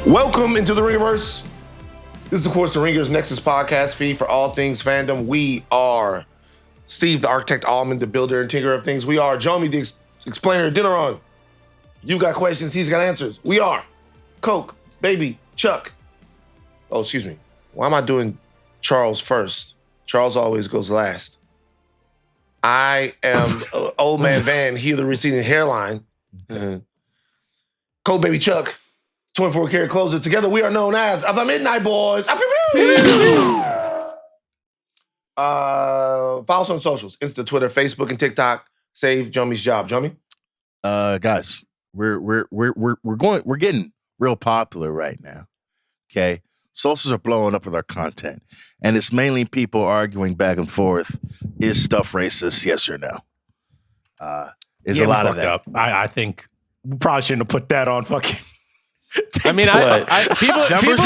Welcome into the Ringerverse. This is, of course, the Ringers Nexus podcast feed for all things fandom. We are Steve, the architect, Ahlman, the builder and tinkerer of things. We are Jomi, the explainer, Adeniran. You got questions, he's got answers. We are Coke, Baby, Chuck. Oh, excuse me. Why am I doing Charles first? Charles always goes last. I am Old Man Van, he of the receding hairline. Coke, Baby, Chuck. 24 karat closer. Together we are known as the Midnight Boys. Follow us on socials: Insta, Twitter, Facebook, and TikTok. Save Jomi's job. Jomi? Guys, we're getting real popular right now. Okay. Socials are blowing up with our content. And it's mainly people arguing back and forth. Is stuff racist? Yes or no? There's a lot of that. Up. I think we probably shouldn't have put that on fucking I mean, the numbers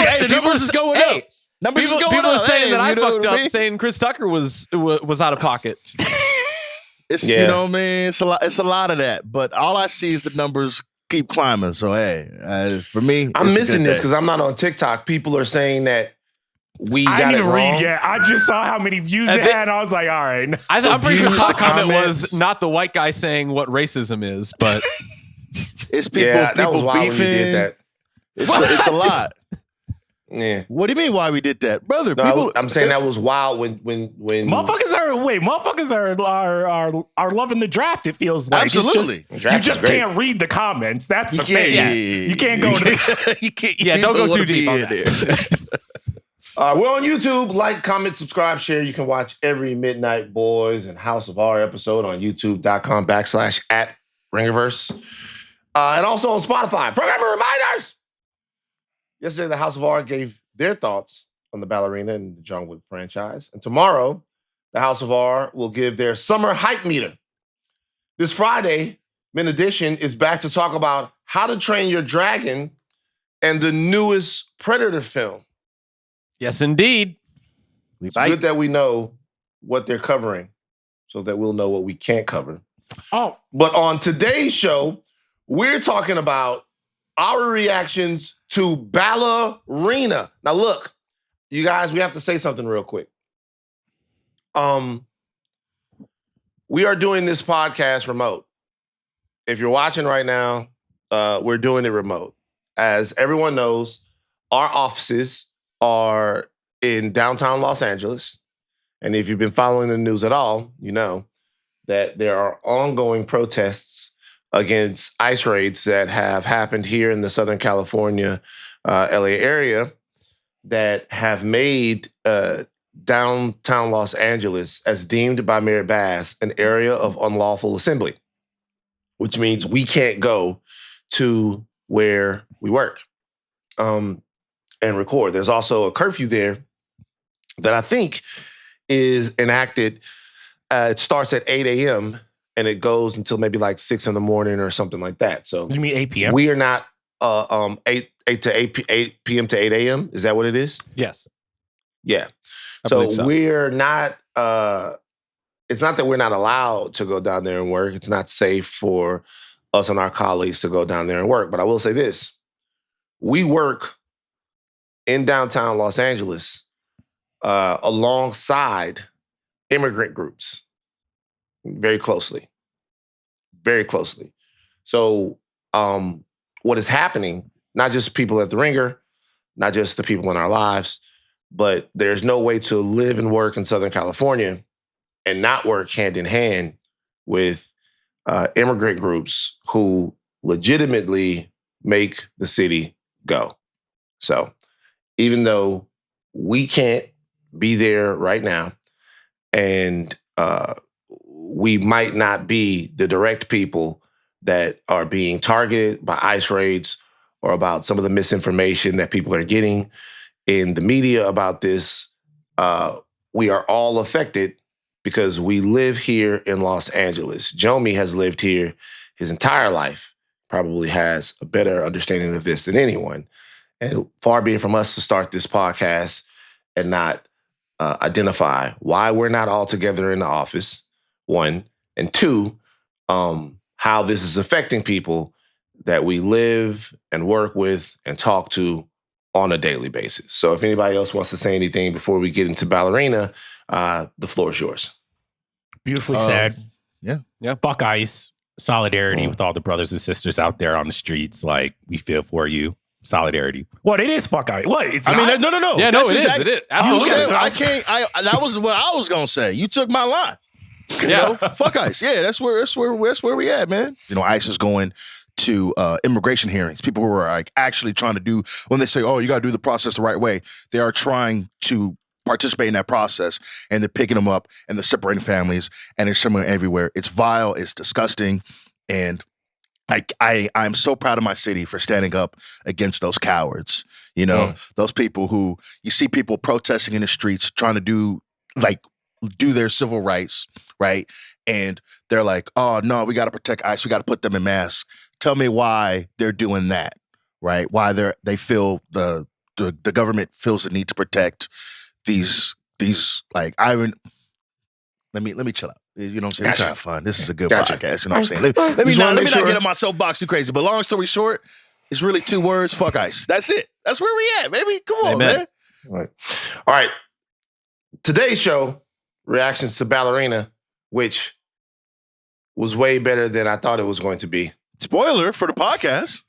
is going up. Numbers is going up. People are saying that I fucked up, saying Chris Tucker was out of pocket. It's you know, man, it's a lot of that. But all I see is the numbers keep climbing. So hey, for me, I'm missing this because I'm not on TikTok. People are saying that we got it wrong. I just saw how many views it had, and I was like, all right. I'm pretty sure the comment was not the white guy saying what racism is, but it's people. Yeah, that was people wild beefing. when you did that. It's a lot. Yeah. What do you mean? Why we did that, brother? No, I'm saying that was wild when motherfuckers are loving the draft. It feels like absolutely. You just can't read the comments. That's the thing. Yeah. You can't go to. You can't. Yeah, don't go too deep on that. We're on YouTube. Like, comment, subscribe, share. You can watch every Midnight Boys and House of R episode on youtube.com/@Ringerverse. And also on Spotify. Programmer reminders. Yesterday, the House of R gave their thoughts on the Ballerina and the John Wick franchise. And tomorrow, the House of R will give their summer hype meter. This Friday, Min Edition is back to talk about How to Train Your Dragon and the newest Predator film. Yes, indeed. It's good that we know what they're covering so that we'll know what we can't cover. Oh. But on today's show, we're talking about our reactions to Ballerina. Now, look, you guys, we have to say something real quick. We are doing this podcast remote. If you're watching right now, we're doing it remote. As everyone knows, our offices are in downtown Los Angeles. And if you've been following the news at all, you know that there are ongoing protests against ICE raids that have happened here in the Southern California, LA area that have made downtown Los Angeles, as deemed by Mayor Bass, an area of unlawful assembly, which means we can't go to where we work and record. There's also a curfew there that I think is enacted. It starts at 8 a.m., and it goes until maybe like 6 in the morning or something like that. So You mean 8 p.m.? we are not 8 p.m. to 8 a.m. Is that what it is? Yes. Yeah. I So believe so. we're not, it's not that we're not allowed to go down there and work. It's not safe for us and our colleagues to go down there and work. But I will say this. We work in downtown Los Angeles alongside immigrant groups. Very closely. So what is happening, not just people at the Ringer, not just the people in our lives, but there's no way to live and work in Southern California and not work hand in hand with immigrant groups who legitimately make the city go. So even though we can't be there right now and we might not be the direct people that are being targeted by ICE raids or about some of the misinformation that people are getting in the media about this, we are all affected because we live here in Los Angeles. Jomi has lived here his entire life, probably has a better understanding of this than anyone. And far be it from us to start this podcast and not identify why we're not all together in the office, one, and two, how this is affecting people that we live and work with and talk to on a daily basis. So if anybody else wants to say anything before we get into Ballerina, the floor is yours. Beautifully said. Yeah. Fuck ICE. Solidarity with all the brothers and sisters out there on the streets. Like, we feel for you. Solidarity. What? It is fuck ICE. What? It's I mean, not? no. Yeah, no, it is. It is. Absolutely. You said, that was what I was going to say. You took my line. You know, fuck ICE. Yeah, that's where we at, man. You know, ICE is going to immigration hearings. People who are like actually trying to do, when they say, oh, you got to do the process the right way, they are trying to participate in that process, and they're picking them up and they're separating families, and they're similar everywhere. It's vile, it's disgusting, and I'm so proud of my city for standing up against those cowards. You know, those people who, you see people protesting in the streets trying to do their civil rights, right? And they're like, oh no, we got to protect ICE, we got to put them in masks. Tell me why they're doing that, right? Why they feel the government feels the need to protect these like let me chill out. You know what I'm saying? We're trying to have fun. This is a good podcast. You know what I'm saying? Let me not get in my soapbox too crazy. But long story short, it's really 2 words: fuck ICE. That's it. That's where we at, baby. Come on, man. All right. Today's show, reactions to Ballerina, which was way better than I thought it was going to be. Spoiler for the podcast.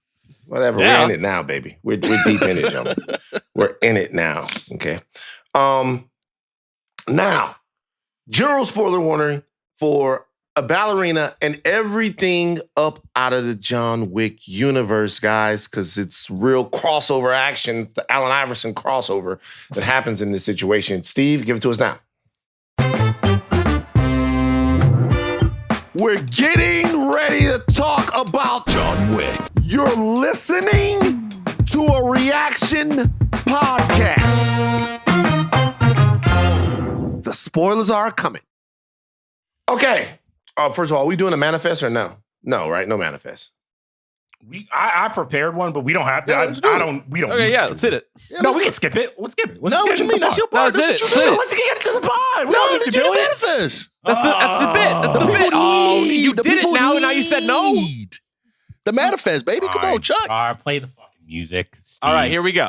Whatever. Yeah. We're in it now, baby. We're deep in it, gentlemen. We're in it now. Okay. Now, general spoiler warning for a Ballerina and everything up out of the John Wick universe, guys, because it's real crossover action, the Allen Iverson crossover that happens in this situation. Steve, give it to us now. We're getting ready to talk about John Wick. You're listening to a reaction podcast. The spoilers are coming. Okay. First of all, are we doing a manifest or no? No, right? No manifest. I prepared one, but we don't have to. We don't. Okay, let's hit it. No, we can skip it. Let's skip it. No, what you mean? That's your part. Let's get to the pod. We don't need to do it. Manifest. That's the bit. That's the bit. Oh, you did it now, and now you said no. The manifest, baby. Come on, Chuck. All right, play the fucking music, Steve. All right, here we go.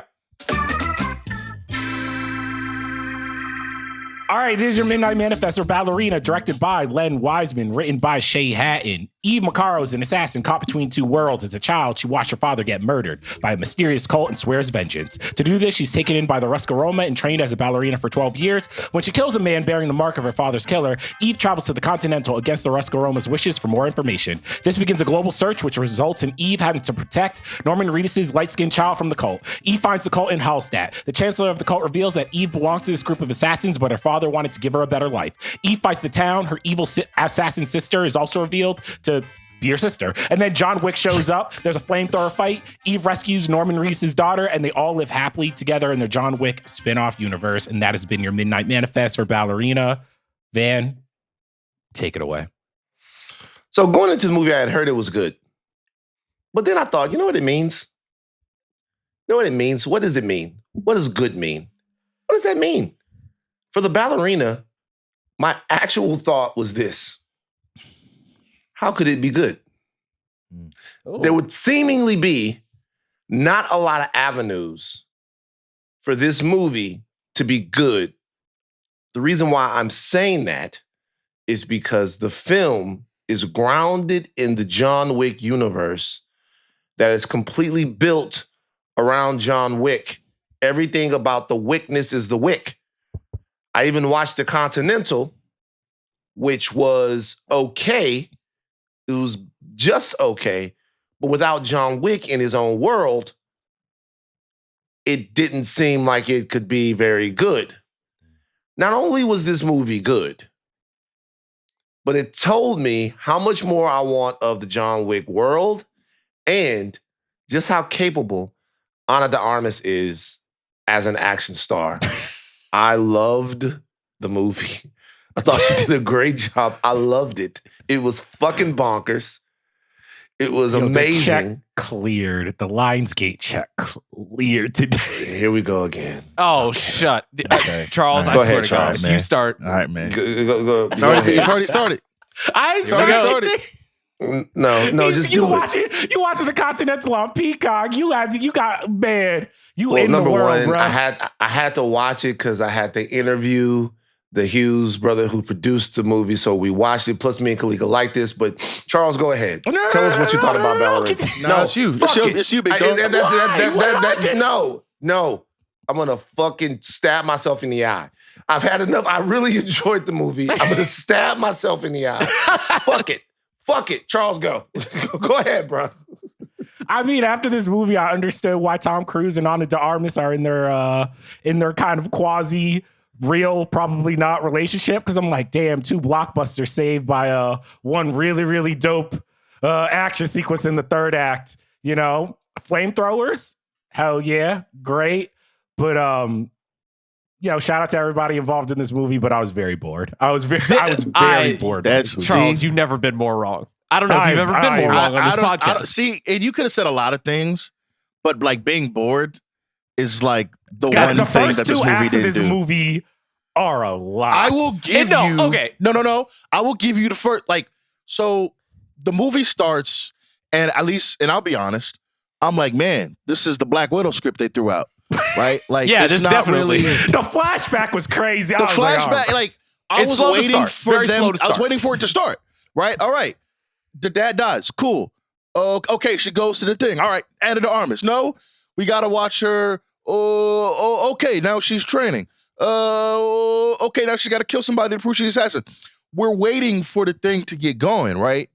All right, this is your Midnight Manifest or Ballerina, directed by Len Wiseman, written by Shay Hatton. Eve Macaro is an assassin caught between 2 worlds. As a child, she watched her father get murdered by a mysterious cult and swears vengeance. To do this, she's taken in by the Ruscaroma and trained as a ballerina for 12 years. When she kills a man bearing the mark of her father's killer, Eve travels to the Continental against the Ruscaroma's wishes for more information. This begins a global search, which results in Eve having to protect Norman Reedus' light-skinned child from the cult. Eve finds the cult in Hallstatt. The chancellor of the cult reveals that Eve belongs to this group of assassins, but her father wanted to give her a better life. Eve fights the town. Her evil assassin sister is also revealed to be her sister. And then John Wick shows up. There's a flamethrower fight. Eve rescues Norman Reedus' daughter, and they all live happily together in their John Wick spin-off universe. And that has been your Midnight Manifest for Ballerina. Van, take it away. So going into the movie, I had heard it was good. But then I thought, you know what it means? You know what it means? What does it mean? What does good mean? What does that mean? For the Ballerina, my actual thought was this. How could it be good? There would seemingly be not a lot of avenues for this movie to be good. The reason why I'm saying that is because the film is grounded in the John Wick universe that is completely built around John Wick. Everything about the Wickness is the Wick. I even watched The Continental, which was okay. It was just okay. But without John Wick in his own world, it didn't seem like it could be very good. Not only was this movie good, but it told me how much more I want of the John Wick world and just how capable Ana de Armas is as an action star. I loved the movie. I thought she did a great job. I loved it. It was fucking bonkers. It was amazing. The check cleared. The Lionsgate check cleared today. Here we go again. Oh, shut. Okay. Charles, Right. I swear to Charles, God, if you start. All right, man. Go. It's already started. I It's already started. started. No, just you do watching, it. You watching the Continental on Peacock. You got man. You Well, in the number world, one, bro. I had to watch it because I had to interview the Hughes brother who produced the movie. So we watched it. Plus, me and Kalika like this. But Charles, go ahead. Tell us what you thought about Ballerina. No, it's you. It's you, big dog. No. I'm gonna fucking stab myself in the eye. I've had enough. I really enjoyed the movie. I'm gonna stab myself in the eye. Fuck it. Charles, go. Go ahead, bro. I mean, after this movie, I understood why Tom Cruise and Ana de Armas are in their kind of quasi real, probably not relationship. Because I'm like, damn, 2 blockbusters saved by one really, really dope action sequence in the third act. You know, flamethrowers, hell yeah, great. But shout out to everybody involved in this movie. But I was very bored. I was very bored. Charles, you've never been more wrong. I don't know if you've ever been more wrong on this podcast. See, and you could have said a lot of things, but like being bored is like the Guys, one thing that this movie didn't this do. movie are a lot. I will give you. Okay. No. I will give you the first. Like, so the movie starts, and at least, and I'll be honest, I'm like, man, this is the Black Widow script they threw out, right? Like, yeah, it's this not definitely really. The flashback was crazy. The flashback, I It's was slow to waiting start. for Very them. slow to I was start. waiting for it to start. Right. All right. The dad dies. Cool. Okay. She goes to the thing. All right. Ana de Armas. No, we gotta watch her. Okay. Now she's training. Okay. Now she got to kill somebody to prove she's an assassin. We're waiting for the thing to get going, right?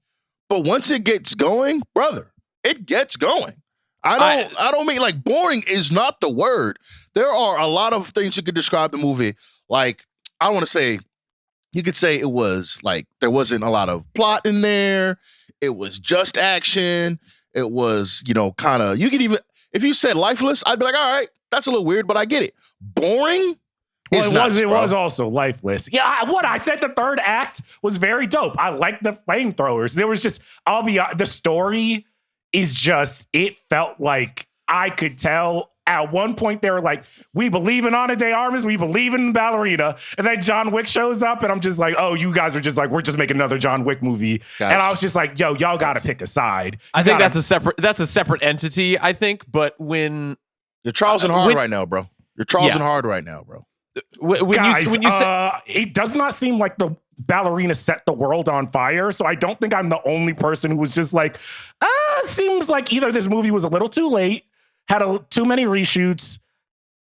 But once it gets going, brother, it gets going. I don't mean like boring is not the word. There are a lot of things you could describe the movie. Like, I want to say, you could say it was like there wasn't a lot of plot in there. It was just action. It was, kind of, you could even, if you said lifeless, I'd be like, all right, that's a little weird, but I get it. Boring? It was also lifeless. Yeah, I said the third act was very dope. I like the flamethrowers. There was just, the story is just, it felt like I could tell at one point they were like, we believe in Ana de Armas, we believe in Ballerina. And then John Wick shows up and I'm just like, oh, you guys are just like, we're just making another John Wick movie. Guys. And I was just like, yo, y'all got to pick a side. I think that's a separate entity, I think. But when you're Charles and Hard right now, bro. You're Charles and Hard right now, bro. Guys, it does not seem like the Ballerina set the world on fire. So I don't think I'm the only person who was just like, seems like either this movie was a little too late, had too many reshoots,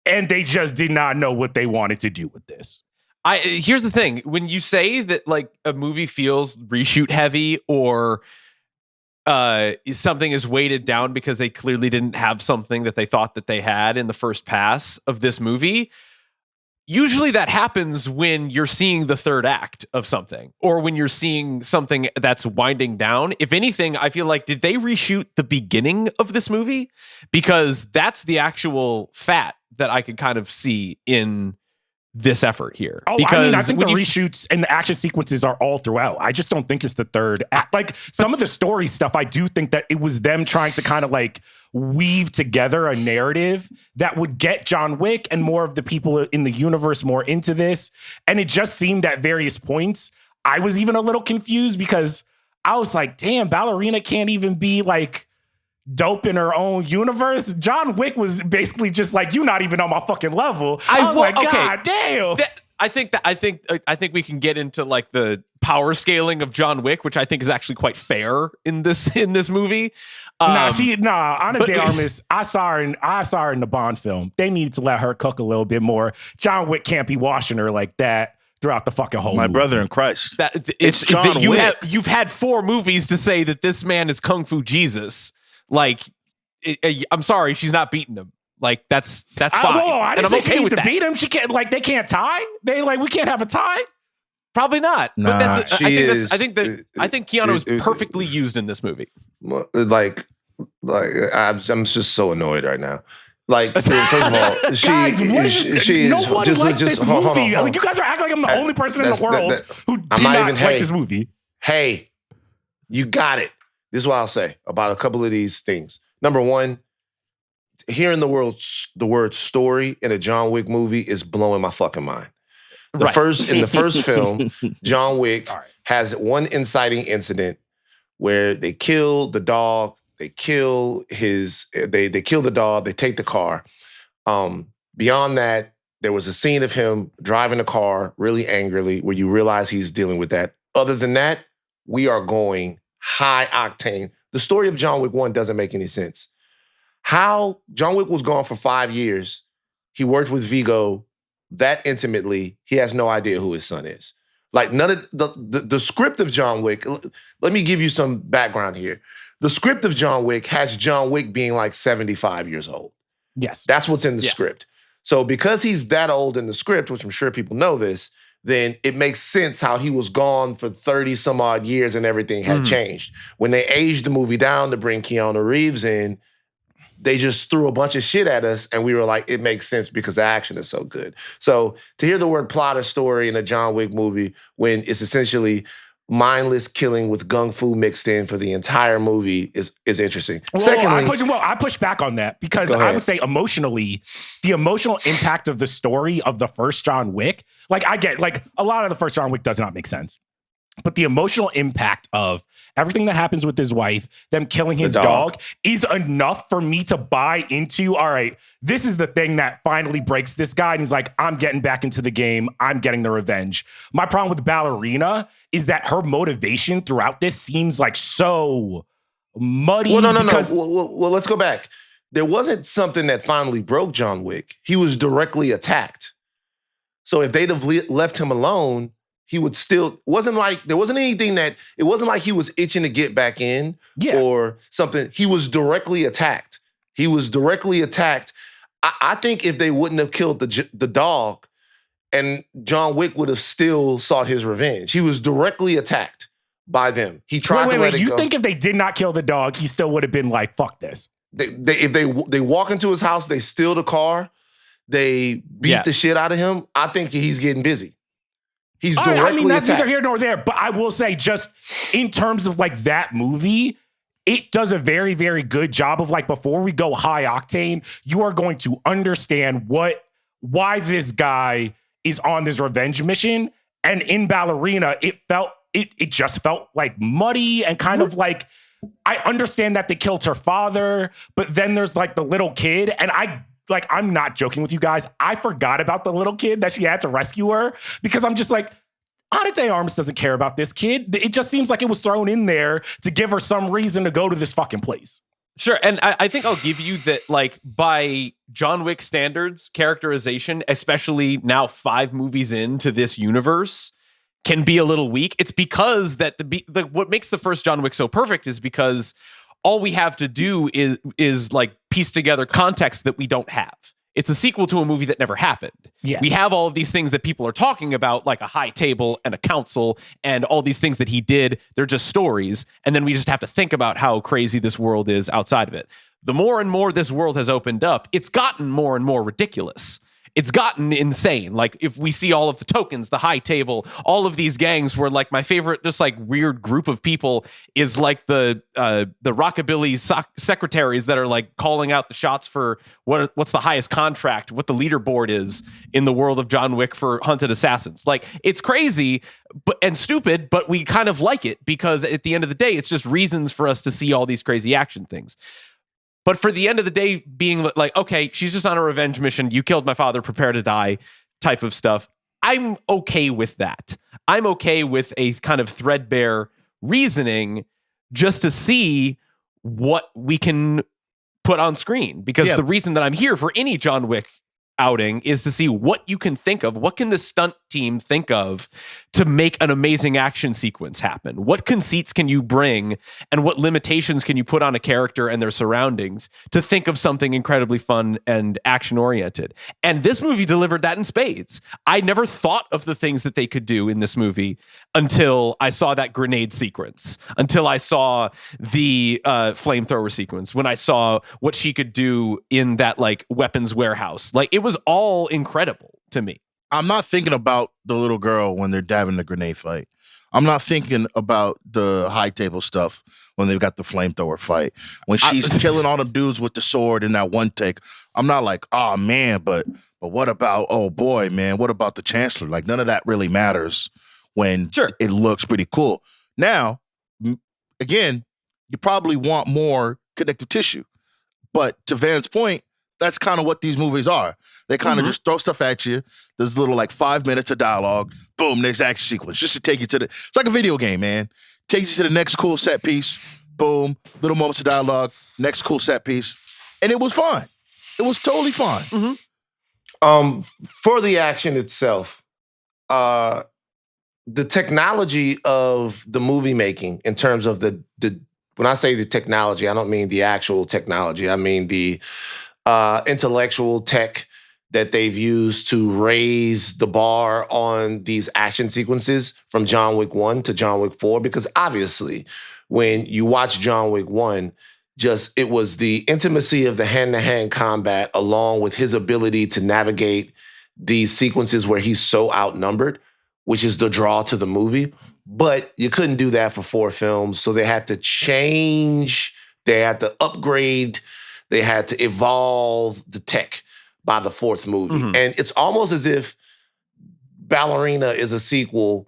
and they just did not know what they wanted to do with this. Here's the thing. When you say that like a movie feels reshoot heavy or something is weighted down because they clearly didn't have something that they thought that they had in the first pass of this movie, usually that happens when you're seeing the third act of something or when you're seeing something that's winding down. If anything, I feel like, did they reshoot the beginning of this movie? Because that's the actual fat that I could kind of see in this effort here. Because I think the reshoots and the action sequences are all throughout. I just don't think it's the third act. Like some of the story stuff, I do think that it was them trying to kind of like weave together a narrative that would get John Wick and more of the people in the universe more into this. And it just seemed at various points, I was even a little confused because I was like, damn, Ballerina can't even be like dope in her own universe. John Wick was basically just like, you're not even on my fucking level. I was like, God damn. I think we can get into like the power scaling of John Wick, which I think is actually quite fair in this movie. Ana de Armas, I saw her in the Bond film. They needed to let her cook a little bit more. John Wick can't be washing her like that throughout the fucking whole movie. Brother in Christ. It's John Wick. You've had 4 movies to say that this man is Kung Fu Jesus. Like, I'm sorry, she's not beating him. Like, that's fine. I didn't say she needs to that. beat him. She can't, like, they can't tie. We can't have a tie. Probably not. Nah, but I think Keanu is perfectly used in this movie. I'm just so annoyed right now. Like, first of all, she nobody is liked just this hold on. movie. Like, you guys are acting like I'm the only person in the world who did not like this movie. Hey, you got it. This is what I'll say about a couple of these things. Number one, hearing the word story in a John Wick movie is blowing my fucking mind. In the first film, John Wick has one inciting incident where they kill the dog, they kill the dog, they take the car. Beyond that, there was a scene of him driving the car really angrily where you realize he's dealing with that. Other than that, we are going high octane. The story of John Wick 1 doesn't make any sense. How John Wick was gone for 5 years, he worked with Vigo that intimately, he has no idea who his son is. Like none of the script of John Wick, let me give you some background here. The script of John Wick has John Wick being like 75 years old. Yes. That's what's in the script. So because he's that old in the script, which I'm sure people know this, then it makes sense how he was gone for 30 some odd years and everything had changed. When they aged the movie down to bring Keanu Reeves in, they just threw a bunch of shit at us and we were like, it makes sense because the action is so good. So to hear the word plot or story in a John Wick movie when it's essentially mindless killing with gung fu mixed in for the entire movie is interesting. Secondly, I push back on that because I would say emotionally, the emotional impact of the story of the first John Wick, like I get, like a lot of the first John Wick does not make sense. But the emotional impact of everything that happens with his wife, them killing his dog, is enough for me to buy into, all right, this is the thing that finally breaks this guy. And he's like, I'm getting back into the game. I'm getting the revenge. My problem with Ballerina is that her motivation throughout this seems like so muddy. Well, no. Well, let's go back. There wasn't something that finally broke John Wick. He was directly attacked. So if they'd have left him alone, he would still, there wasn't anything that, it wasn't like he was itching to get back in or something. He was directly attacked. I think if they wouldn't have killed the dog, and John Wick would have still sought his revenge. He was directly attacked by them. He tried to let it go. You think if they did not kill the dog, he still would have been like, fuck this? If they walk into his house, they steal the car, they beat the shit out of him, I think he's getting busy. He's directly that's attacked. neither here nor there. But I will say, just in terms of like that movie, it does a very, very good job of like, before we go high octane, you are going to understand why this guy is on this revenge mission. And in Ballerina, it just felt like muddy and kind of like, I understand that they killed her father, but then there's like the little kid, and I'm not joking with you guys. I forgot about the little kid that she had to rescue her because I'm just like, Adeniran doesn't care about this kid. It just seems like it was thrown in there to give her some reason to go to this fucking place. Sure, and I think I'll give you that, like, by John Wick standards, characterization, especially now 5 movies into this universe, can be a little weak. It's because that what makes the first John Wick so perfect is because all we have to do is like piece together context that we don't have. It's a sequel to a movie that never happened. Yeah. We have all of these things that people are talking about, like a high table and a council and all these things that he did. They're just stories. And then we just have to think about how crazy this world is outside of it. The more and more this world has opened up, it's gotten more and more ridiculous. It's gotten insane. Like, if we see all of the tokens, the high table, all of these gangs, where like my favorite, just like weird group of people is like the rockabilly secretaries that are like calling out the shots for what's the highest contract, what the leaderboard is in the world of John Wick for hunted assassins. Like, it's crazy and stupid, but we kind of like it because at the end of the day, it's just reasons for us to see all these crazy action things. But for the end of the day, being like, okay, she's just on a revenge mission. You killed my father, prepare to die type of stuff. I'm okay with that. I'm okay with a kind of threadbare reasoning just to see what we can put on screen. Because the reason that I'm here for any John Wick outing is to see what you can think of. What can the stunt team think of to make an amazing action sequence happen? What conceits can you bring and what limitations can you put on a character and their surroundings to think of something incredibly fun and action oriented? And this movie delivered that in spades. I never thought of the things that they could do in this movie until I saw that grenade sequence, until I saw the flamethrower sequence, when I saw what she could do in that like weapons warehouse. Like, it was all incredible to me. I'm not thinking about the little girl when they're having the grenade fight. I'm not thinking about the high table stuff when they've got the flamethrower fight. When she's killing all them dudes with the sword in that one take, I'm not like, oh man, but what about, oh boy, man, what about the Chancellor? Like, none of that really matters when it looks pretty cool. Now, again, you probably want more connective tissue. But to Van's point, that's kind of what these movies are. They kind of just throw stuff at you. There's little like 5 minutes of dialogue. Boom, next action sequence. Just to take you to the... It's like a video game, man. Takes you to the next cool set piece. Boom, little moments of dialogue. Next cool set piece. And it was fun. It was totally fun. For the action itself, the technology of the movie making in terms of the when I say the technology, I don't mean the actual technology. I mean the intellectual tech that they've used to raise the bar on these action sequences from John Wick 1 to John Wick 4. Because obviously, when you watch John Wick 1, it was the intimacy of the hand-to-hand combat along with his ability to navigate these sequences where he's so outnumbered, which is the draw to the movie. But you couldn't do that for 4 films, so they had to change, they had to upgrade, they had to evolve the tech by the 4th movie. And it's almost as if Ballerina is a sequel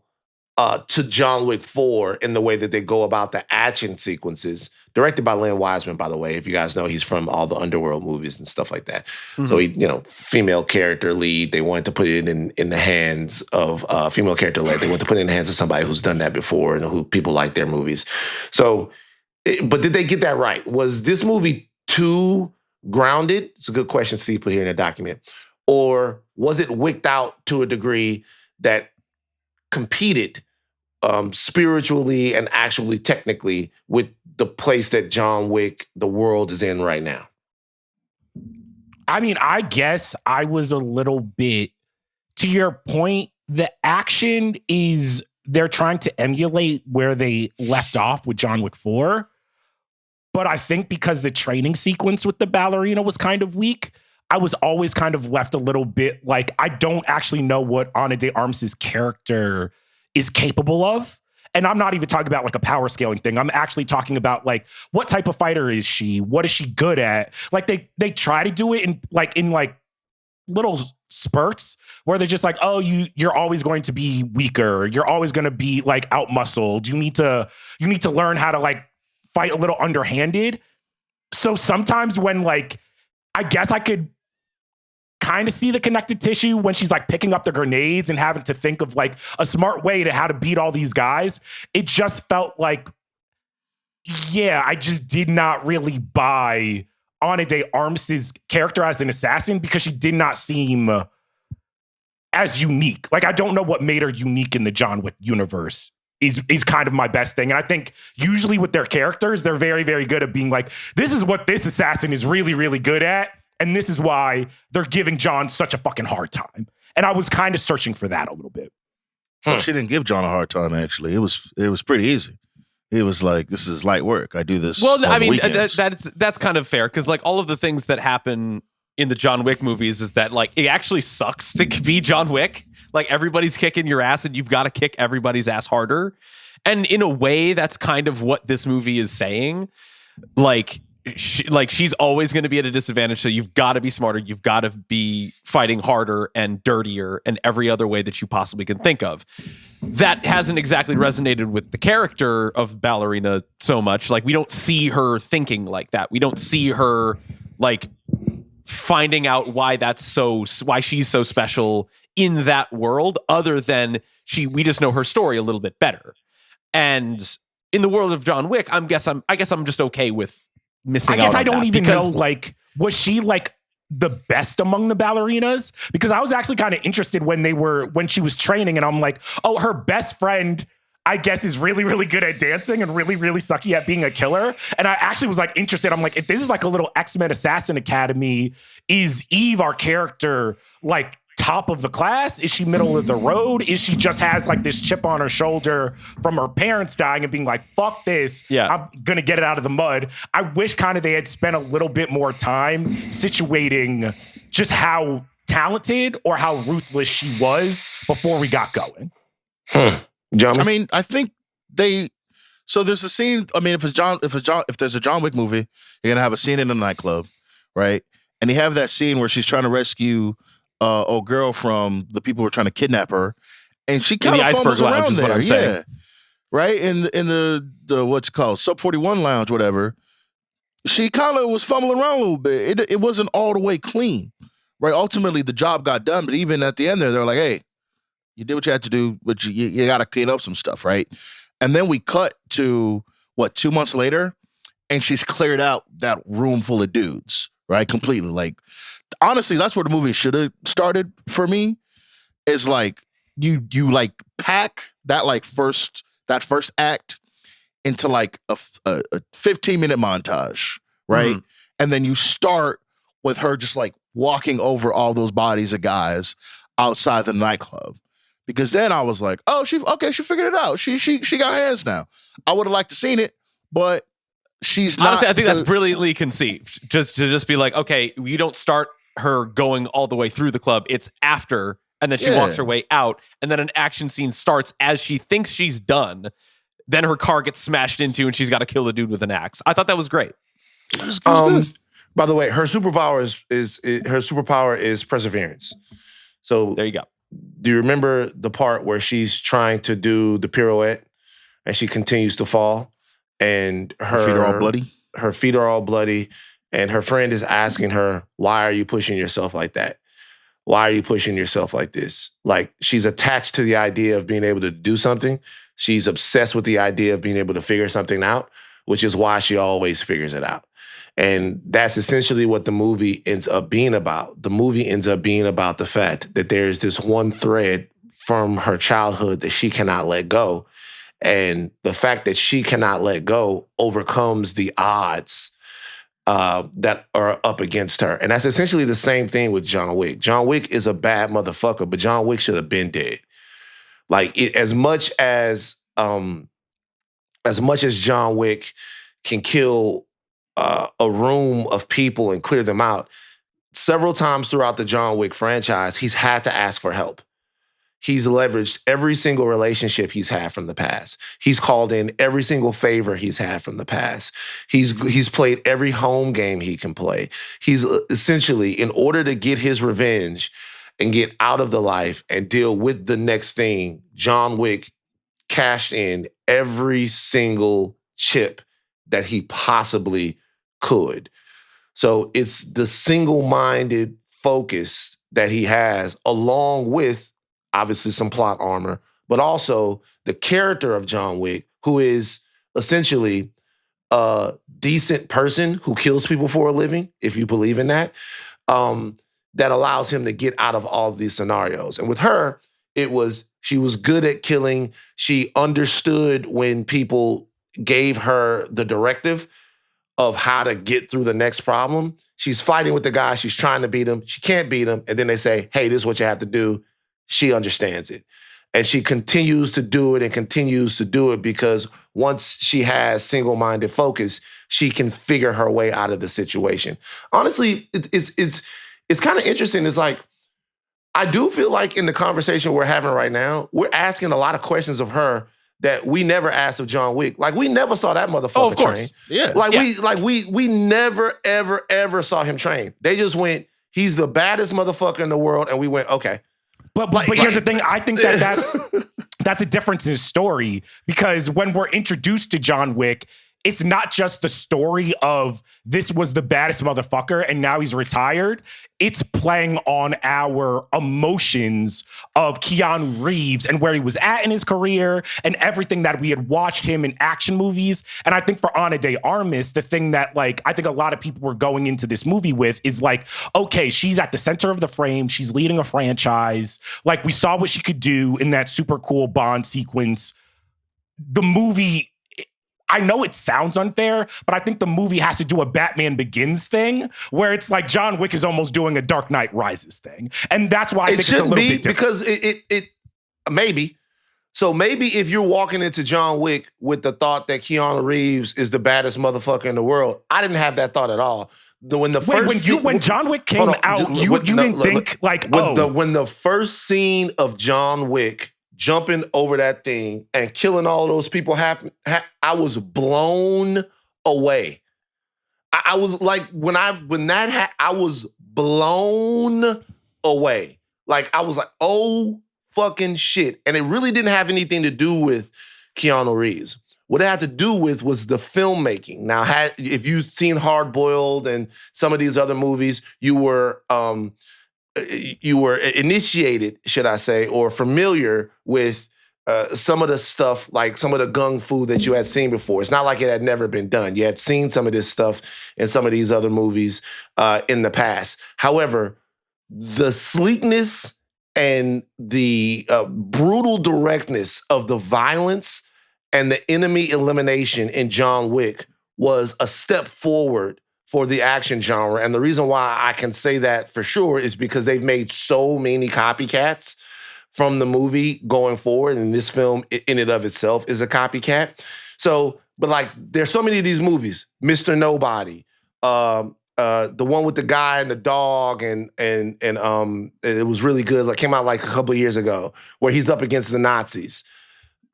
to John Wick 4 in the way that they go about the action sequences. Directed by Len Wiseman, by the way. If you guys know, he's from all the Underworld movies and stuff like that. So he, female character lead. They wanted to put it in the hands of female character led. They wanted to put it in the hands of somebody who's done that before and who people like their movies. So, but did they get that right? Was this movie too grounded? It's a good question Steve put here in the document. Or was it wicked out to a degree that competed spiritually and actually technically with the place that John Wick, the world, is in right now? I mean, I guess I was a little bit, to your point, the action is, they're trying to emulate where they left off with John Wick 4. But I think because the training sequence with the ballerina was kind of weak, I was always kind of left a little bit like, I don't actually know what Ana de Armas' character is capable of. And I'm not even talking about like a power scaling thing. I'm actually talking about like, what type of fighter is she? What is she good at? Like they try to do it in little spurts where they're just like, oh, you're always going to be weaker. You're always going to be like out-muscled. You need to learn how to like fight a little underhanded. So sometimes when like, I guess I could kind of see the connective tissue when she's like picking up the grenades and having to think of like a smart way to how to beat all these guys. It just felt like, yeah, I just did not really buy Ana de Armas' character as an assassin because she did not seem as unique. Like, I don't know what made her unique in the John Wick universe is kind of my best thing. And I think usually with their characters, they're very, very good at being like, this is what this assassin is really, really good at. And this is why they're giving John such a fucking hard time. And I was kind of searching for that a little bit. Well, she didn't give John a hard time, actually. It was pretty easy. It was like, this is light work. I do this. Well, I mean, weekends. that's kind of fair because like all of the things that happen in the John Wick movies is that like it actually sucks to be John Wick. Like everybody's kicking your ass and you've got to kick everybody's ass harder. And in a way, that's kind of what this movie is saying. Like she's always going to be at a disadvantage. So you've got to be smarter. You've got to be fighting harder and dirtier and every other way that you possibly can think of. That hasn't exactly resonated with the character of Ballerina so much. Like we don't see her thinking like that. We don't see her like finding out why she's so special in that world, other than we just know her story a little bit better. And in the world of John Wick, I guess I'm just okay with missing out. I guess I don't even know, like, was she like the best among the ballerinas? Because I was actually kind of interested when she was training, and I'm like, oh, her best friend, I guess, is really, really good at dancing and really, really sucky at being a killer. And I actually was like interested. I'm like, if this is like a little X-Men Assassin Academy, is Eve, our character, like top of the class? Is she middle of the road? Is she just has like this chip on her shoulder from her parents dying and being like, fuck this, I'm gonna get it out of the mud? I wish kind of they had spent a little bit more time situating just how talented or how ruthless she was before we got going. Jomi? I mean, I think so there's a scene. I mean, if there's a John Wick movie, you're gonna have a scene in a nightclub, right? And you have that scene where she's trying to rescue old girl from the people who are trying to kidnap her, and she kind of fumbles around there. Yeah, right? In the what's it called, Sub 41 Lounge, whatever. She kind of was fumbling around a little bit. It wasn't all the way clean, right? Ultimately, the job got done, but even at the end there, they're like, hey, you did what you had to do, but you got to clean up some stuff, right? And then we cut to, 2 months later, and she's cleared out that room full of dudes, right? Completely. Like, honestly, that's where the movie should have started for me, is like, you like pack that first act into like a 15-minute montage, right? Mhm. And then you start with her just like walking over all those bodies of guys outside the nightclub. Because then I was like, oh, she figured it out. She got hands now. I would have liked to seen it, but she's not. Honestly, I think that's brilliantly conceived. Just to be like, okay, you don't start her going all the way through the club. It's after, and then she walks her way out, and then an action scene starts as she thinks she's done. Then her car gets smashed into, and she's got to kill the dude with an axe. I thought that was great. By the way, her superpower is perseverance. So There you go. do you remember the part where she's trying to do the pirouette and she continues to fall and her feet are all bloody? Her feet are all bloody and her friend is asking her, why are you pushing yourself like that? Why are you pushing yourself like this? Like, she's attached to the idea of being able to do something. She's obsessed with the idea of being able to figure something out, which is why she always figures it out. And that's essentially what the movie ends up being about. The movie ends up being about the fact that there's this one thread from her childhood that she cannot let go. And the fact that she cannot let go overcomes the odds that are up against her. And that's essentially the same thing with John Wick. John Wick is a bad motherfucker, but John Wick should have been dead. Like, as much as John Wick can kill a room of people and clear them out, several times throughout the John Wick franchise, he's had to ask for help. He's leveraged every single relationship he's had from the past. He's called in every single favor he's had from the past. He's played every home game he can play. He's essentially, in order to get his revenge and get out of the life and deal with the next thing, John Wick cashed in every single chip that he possibly could. So it's the single-minded focus that he has, along with obviously some plot armor, but also the character of John Wick, who is essentially a decent person who kills people for a living, if you believe in that, that allows him to get out of all of these scenarios. And with her, she was good at killing. She understood when people gave her the directive of how to get through the next problem. She's fighting with the guy. She's trying to beat him. She can't beat him. And then they say, hey, this is what you have to do. She understands it. And she continues to do it and continues to do it because once she has single-minded focus, she can figure her way out of the situation. Honestly, it's kind of interesting. It's like, I do feel like in the conversation we're having right now, we're asking a lot of questions of her that we never asked of John Wick. Like, we never saw that motherfucker train. Yeah. We never, ever, ever saw him train. They just went, he's the baddest motherfucker in the world, and we went, okay. But here's the thing. I think that's a difference in his story, because when we're introduced to John Wick, it's not just the story of this was the baddest motherfucker and now he's retired. It's playing on our emotions of Keanu Reeves and where he was at in his career and everything that we had watched him in action movies. And I think for Ana de Armas, the thing that like I think a lot of people were going into this movie with is like, okay, she's at the center of the frame. She's leading a franchise. Like, we saw what she could do in that super cool Bond sequence. The movie, I know it sounds unfair, but I think the movie has to do a Batman Begins thing where it's like John Wick is almost doing a Dark Knight Rises thing. And that's why I think it's a little bit different. Because it maybe. So maybe if you're walking into John Wick with the thought that Keanu Reeves is the baddest motherfucker in the world, I didn't have that thought at all. When John Wick came out, you didn't think like, when the first scene of John Wick jumping over that thing and killing all those people happened, I was blown away. I was like, I was blown away. Like, I was like, oh fucking shit. And it really didn't have anything to do with Keanu Reeves. What it had to do with was the filmmaking. Now, if you've seen Hard Boiled and some of these other movies, you were initiated, should I say, or familiar with some of the stuff, like some of the gung fu that you had seen before. It's not like it had never been done. You had seen some of this stuff in some of these other movies in the past. However, the sleekness and the brutal directness of the violence and the enemy elimination in John Wick was a step forward for the action genre. And the reason why I can say that for sure is because they've made so many copycats from the movie going forward. And this film in and of itself is a copycat. So, but like, there's so many of these movies, Mr. Nobody, the one with the guy and the dog, and it was really good. Like, came out like a couple of years ago, where he's up against the Nazis.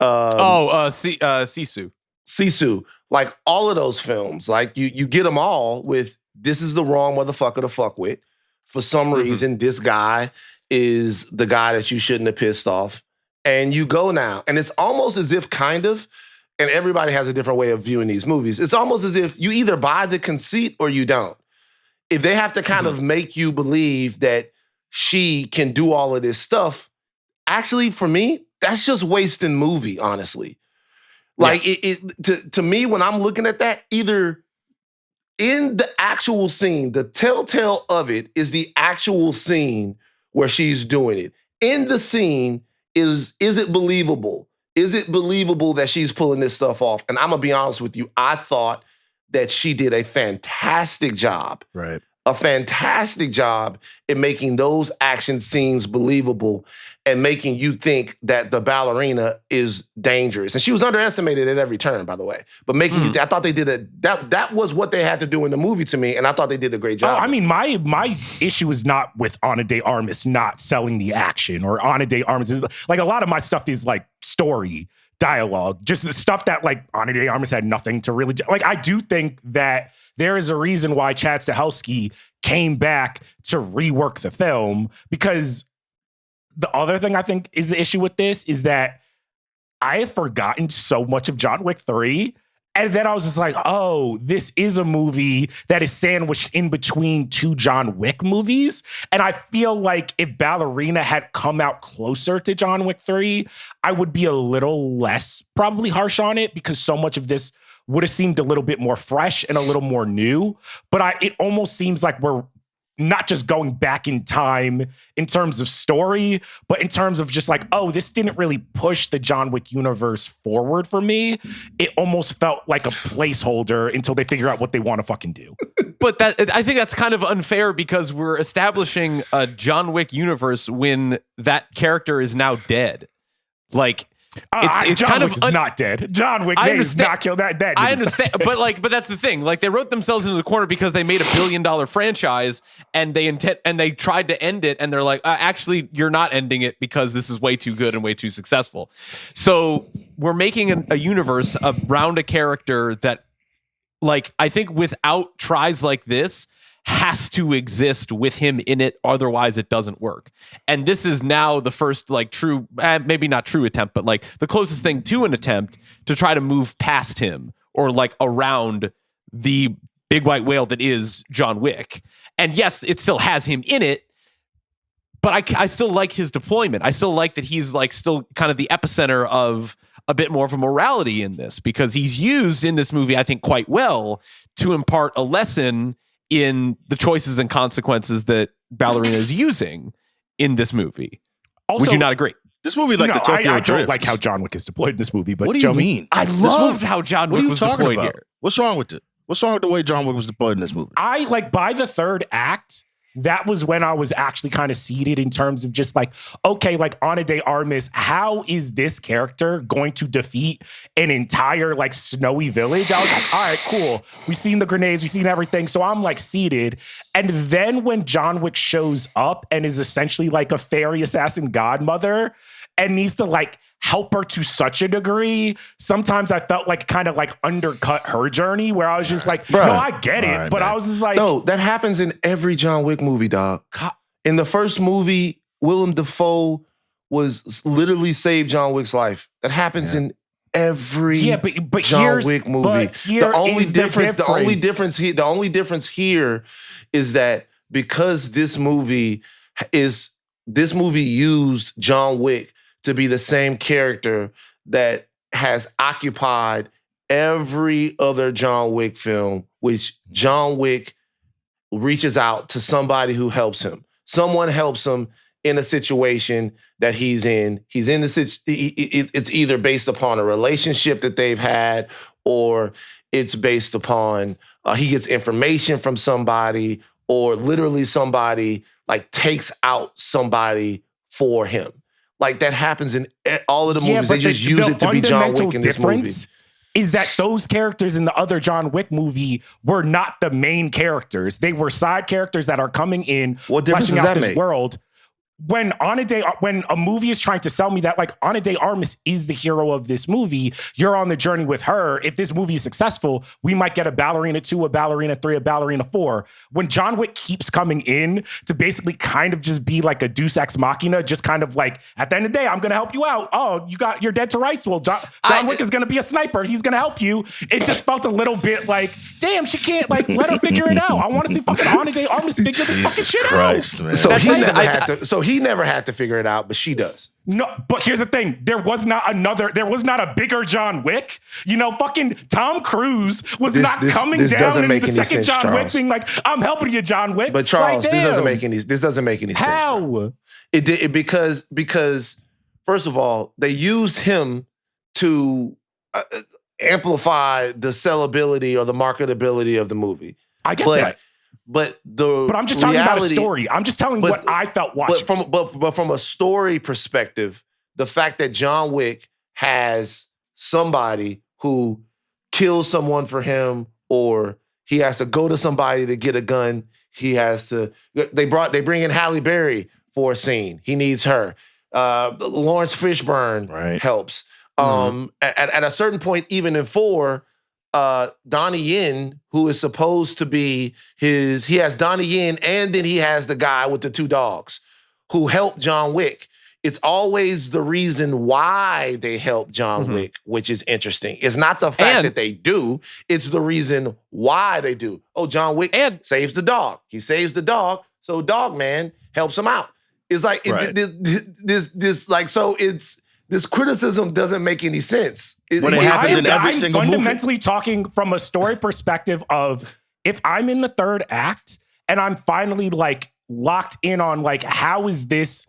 Sisu. Sisu. Like, all of those films, like you get them all with, this is the wrong motherfucker to fuck with. For some reason, this guy is the guy that you shouldn't have pissed off. And you go now. And it's almost as if kind of, and everybody has a different way of viewing these movies, it's almost as if you either buy the conceit or you don't. If they have to kind of make you believe that she can do all of this stuff, actually, for me, that's just wasting movie, honestly. Like, to me, when I'm looking at that, either in the actual scene, the telltale of it is the actual scene where she's doing it. In the scene, is it believable? Is it believable that she's pulling this stuff off? And I'm going to be honest with you, I thought that she did a fantastic job. Right. A fantastic job in making those action scenes believable and making you think that the ballerina is dangerous. And she was underestimated at every turn, by the way. But making you, I thought they did that was what they had to do in the movie to me, and I thought they did a great job. I mean, my issue is not with Ana de Armas not selling the action, or Ana de Armas. Like, a lot of my stuff is like story, dialogue, just the stuff that like Ana de Armas had nothing to really do. Like, I do think that there is a reason why Chad Stahelski came back to rework the film, because the other thing I think is the issue with this is that I had forgotten so much of John Wick 3. And then I was just like, oh, this is a movie that is sandwiched in between two John Wick movies. And I feel like if Ballerina had come out closer to John Wick 3, I would be a little less probably harsh on it, because so much of this would have seemed a little bit more fresh and a little more new. But it almost seems like we're not just going back in time in terms of story, but in terms of just like, oh, this didn't really push the John Wick universe forward for me. It almost felt like a placeholder until they figure out what they want to fucking do. But I think that's kind of unfair, because we're establishing a John Wick universe when that character is now dead. Like, it's John kind Wick of is not dead. John Wick is not killed. That I understand, but that's the thing. Like, they wrote themselves into the corner because they made $1 billion franchise, and they tried to end it, and they're like, actually, you're not ending it because this is way too good and way too successful. So we're making a universe around a character that, like, I think without tries like this, has to exist with him in it, otherwise it doesn't work. And this is now the first, like, true, maybe not true attempt, but like the closest thing to an attempt to try to move past him, or like around the big white whale that is John Wick. And yes, it still has him in it, but I still like his deployment. I still like that he's like still kind of the epicenter of a bit more of a morality in this, because he's used in this movie, I think, quite well to impart a lesson in the choices and consequences that Ballerina is using in this movie. Also, would you not agree? This movie, like the Tokyo I Drift. don't like how John Wick is deployed in this movie. But What do you mean? I loved how John Wick was deployed here. What's wrong with it? What's wrong with the way John Wick was deployed in this movie? I like, by the third act, that was when I was actually kind of seated in terms of just like, okay, like, Ana de Armas, how is this character going to defeat an entire like snowy village? I was like, all right, cool. We've seen the grenades, we've seen everything. So I'm like seated. And then when John Wick shows up and is essentially like a fairy assassin godmother and needs to like help her to such a degree, sometimes I felt like kind of like undercut her journey, where I was just like, Bruh. no, I get it. All right, but man. I was just like, No, that happens in every John Wick movie, dog. In the first movie, Willem Dafoe was literally saved John Wick's life. That happens in every but John Wick movie. But here The only is the only difference here is that because this movie used John Wick to be the same character that has occupied every other John Wick film, which John Wick reaches out to somebody who helps him. Someone helps him in a situation that he's in. He's in it's either based upon a relationship that they've had, or it's based upon he gets information from somebody, or literally somebody like takes out somebody for him. Like that happens in all of the movies. They just use it to be John Wick in this movie. Is that those characters in the other John Wick movie were not the main characters. They were side characters that are coming in, what difference fleshing does out that this make? world. When a movie is trying to sell me that, like, Ana de Armas is the hero of this movie, you're on the journey with her. If this movie is successful, we might get a Ballerina 2, a Ballerina 3, a Ballerina 4. When John Wick keeps coming in to basically kind of just be like a deus ex machina, just kind of like, at the end of the day, I'm going to help you out. Oh, you're dead to rights. Well, John Wick is going to be a sniper. He's going to help you. It just felt a little bit like, damn, she can't, like, let her figure it out. I want to see fucking Ana de Armas figure this fucking shit out. Man. So he never had to figure it out, but she does. No, but here's the thing. There was not a bigger John Wick. You know, fucking Tom Cruise was not coming down in the second John Wick thing like, I'm helping you, John Wick. But Charles, this doesn't make any sense. How? Bro. It did because first of all, they used him to amplify the sellability or the marketability of the movie. I get that. But I'm just talking about a story. I'm just telling what I felt watching. But from a story perspective, the fact that John Wick has somebody who kills someone for him, or he has to go to somebody to get a gun. They bring in Halle Berry for a scene. He needs her. Lawrence Fishburne helps. At a certain point, even in 4. Donnie Yen, who is supposed to be he has Donnie Yen, and then he has the guy with the 2 dogs who helped John Wick. It's always the reason why they help John Wick, which is interesting. It's not the fact that they do, it's the reason why they do. Oh, John Wick saves the dog. He saves the dog, so Dog Man helps him out. It's like, this criticism doesn't make any sense. When it happens in every single movie. I'm fundamentally talking from a story perspective of, if I'm in the third act and I'm finally like locked in on like, how is this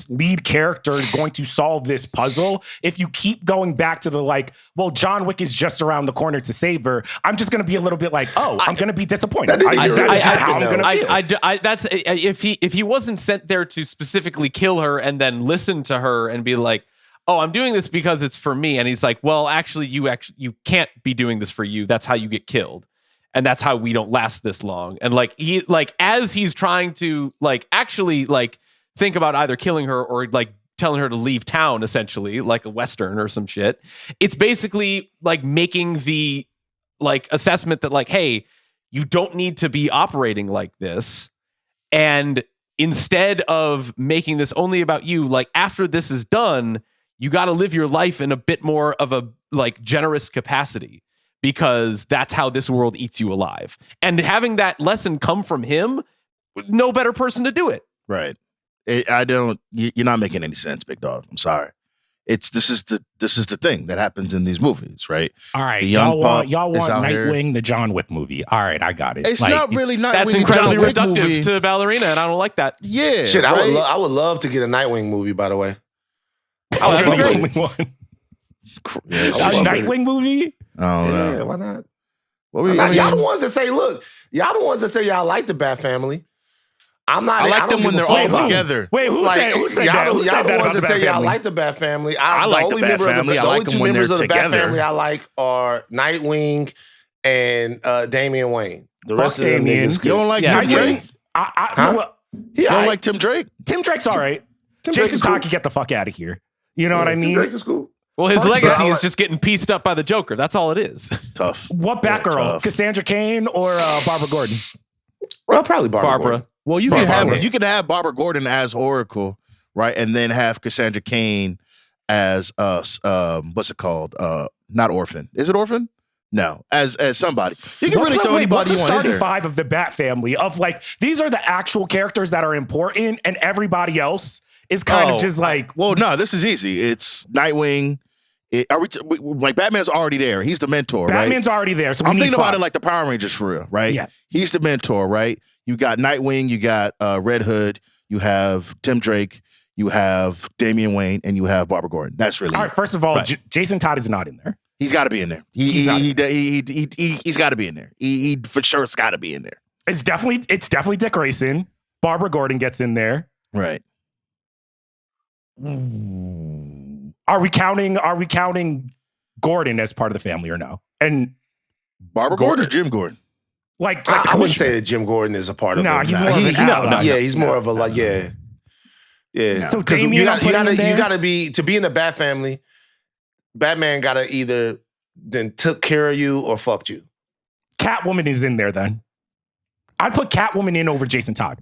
lead character going to solve this puzzle? If you keep going back to the like, well, John Wick is just around the corner to save her, I'm just going to be a little bit like, I'm going to be disappointed. That's just how I'm going to feel. That's if he wasn't sent there to specifically kill her and then listen to her and be like, oh, I'm doing this because it's for me. And he's like, well, actually, you can't be doing this for you. That's how you get killed. And that's how we don't last this long. And like, as he's trying to like, actually like think about either killing her or like telling her to leave town, essentially like a Western or some shit. It's basically like making the like assessment that like, hey, you don't need to be operating like this. And instead of making this only about you, like after this is done, you got to live your life in a bit more of a like generous capacity, because that's how this world eats you alive. And having that lesson come from him, no better person to do it. Right. You're not making any sense, big dog. I'm sorry. This is the thing that happens in these movies, right? All right, y'all want Nightwing, the John Wick movie. All right, I got it. It's like, not really Nightwing. That's incredibly John Wick reductive movie. to Ballerina, and I don't like that. Yeah, shit. Right? I would love to get a Nightwing movie. By the way, that'd be the only one. Yeah, a Nightwing movie? Oh yeah, why not? Y'all the ones that say, look, y'all the ones that say y'all like the Bat Family. I'm not. I like them when they're all together. Wait, who said that? Y'all Who the ones that say y'all like the Bat Family. I like the Bat Family. I like them when they're together. The only two members of the Bat together. Family I like are Nightwing and Damian Wayne. The rest of them Damian. niggas. You don't like Tim Drake? You don't like Tim Drake? Tim Drake's all right. Jason Todd can get the fuck out of here. You know what I mean? Tim Drake is cool. Well, his legacy is just getting pieced up by the Joker. That's all it is. Tough. What Batgirl? Tough. Cassandra Cain or Barbara Gordon? Well, probably Barbara. Barbara. Well, you can have Barbara Gordon as Oracle, right, and then have Cassandra Cain as what's it called? Not Orphan. Is it Orphan? No, as somebody. You can really throw anybody you want in starting there. 5 of the Bat family of like these are the actual characters that are important, and everybody else is kind of just like. Well, no, this is easy. It's Nightwing. Like Batman's already there. He's the mentor, right? Batman's already there. So I'm thinking about it like the Power Rangers for real, right? Yeah. He's the mentor, right? You got Nightwing, you got Red Hood, you have Tim Drake, you have Damian Wayne, and you have Barbara Gordon. That's really all right. First of all, Right. Jason Todd is not in there. he's got to be in there. He's got to be in there. He for sure it's got to be in there. It's definitely Dick Grayson. Barbara Gordon gets in there. Right. Are we counting Gordon as part of the family or no? And Barbara Gordon or Jim Gordon? like I wouldn't Commissioner. say that Jim Gordon is a part of Nah, it. he's more of an ally. Yeah, he's more of a like, yeah. Yeah. So 'Cause Damian, I'm putting in there? you gotta be to be in the Bat family, Batman gotta either then took care of you or fucked you. Catwoman is in there then. I'd put Catwoman in over Jason Todd.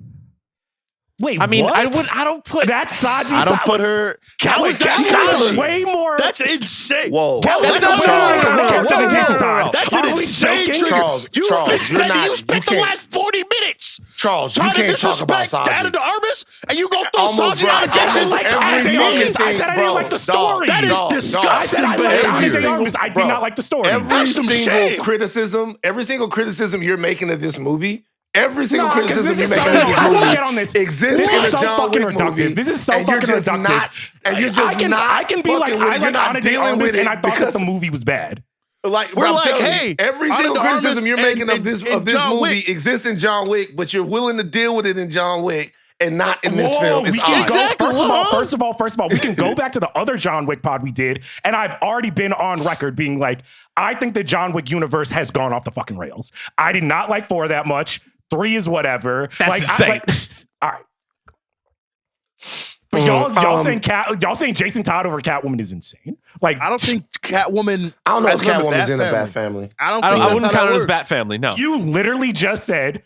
Wait, I mean, what? I don't put That's Saji. I don't put her. How is that Saji? way more? That's insane. Whoa. That's not way Charles, more of a character than Jason Todd. That's an Are we insane joking? trigger. Charles, You spent the can't- last 40 minutes Charles, you trying to can't talk about disrespect Dad Saji. and the Armas, and you gonna throw Almost Saji out of right. I Texas? didn't like Every I didn't fucking like- I thing, said I bro. didn't like the Dog, story. That is dog, disgusting I said I liked behavior. Adeniran Armas. I did Bro, not like the story. Every That's some shame. every single criticism you're making of this movie, every single Nah, 'cause criticism this you're is making so- of this I won't movie get on this. exists This in is a so John fucking Wick reductive. movie. This is so and you're fucking just reductive. not, and you're just not I can be like, fucking with I it. You're like not Ana de dealing Armas, with it and I thought that because the movie was bad. like We're I'm like, telling you, hey, every Ana single de Armas criticism you're making of this and John movie Wick. exists in John Wick, but you're willing to deal with it in John Wick and not in this film. It's we can odd. go, Exactly, first of all, we can go back to the other John Wick pod we did, and I've already been on record being like, I think the John Wick universe has gone off the fucking rails. I did not like 4 that much. 3 is whatever. That's insane. All right. But y'all saying Jason Todd over Catwoman is insane. Like, I don't think Catwoman. I don't know if is in the Catwoman's in the Bat Bat family. I don't. I think that's wouldn't how count that it as works. Bat Family. No. you literally just said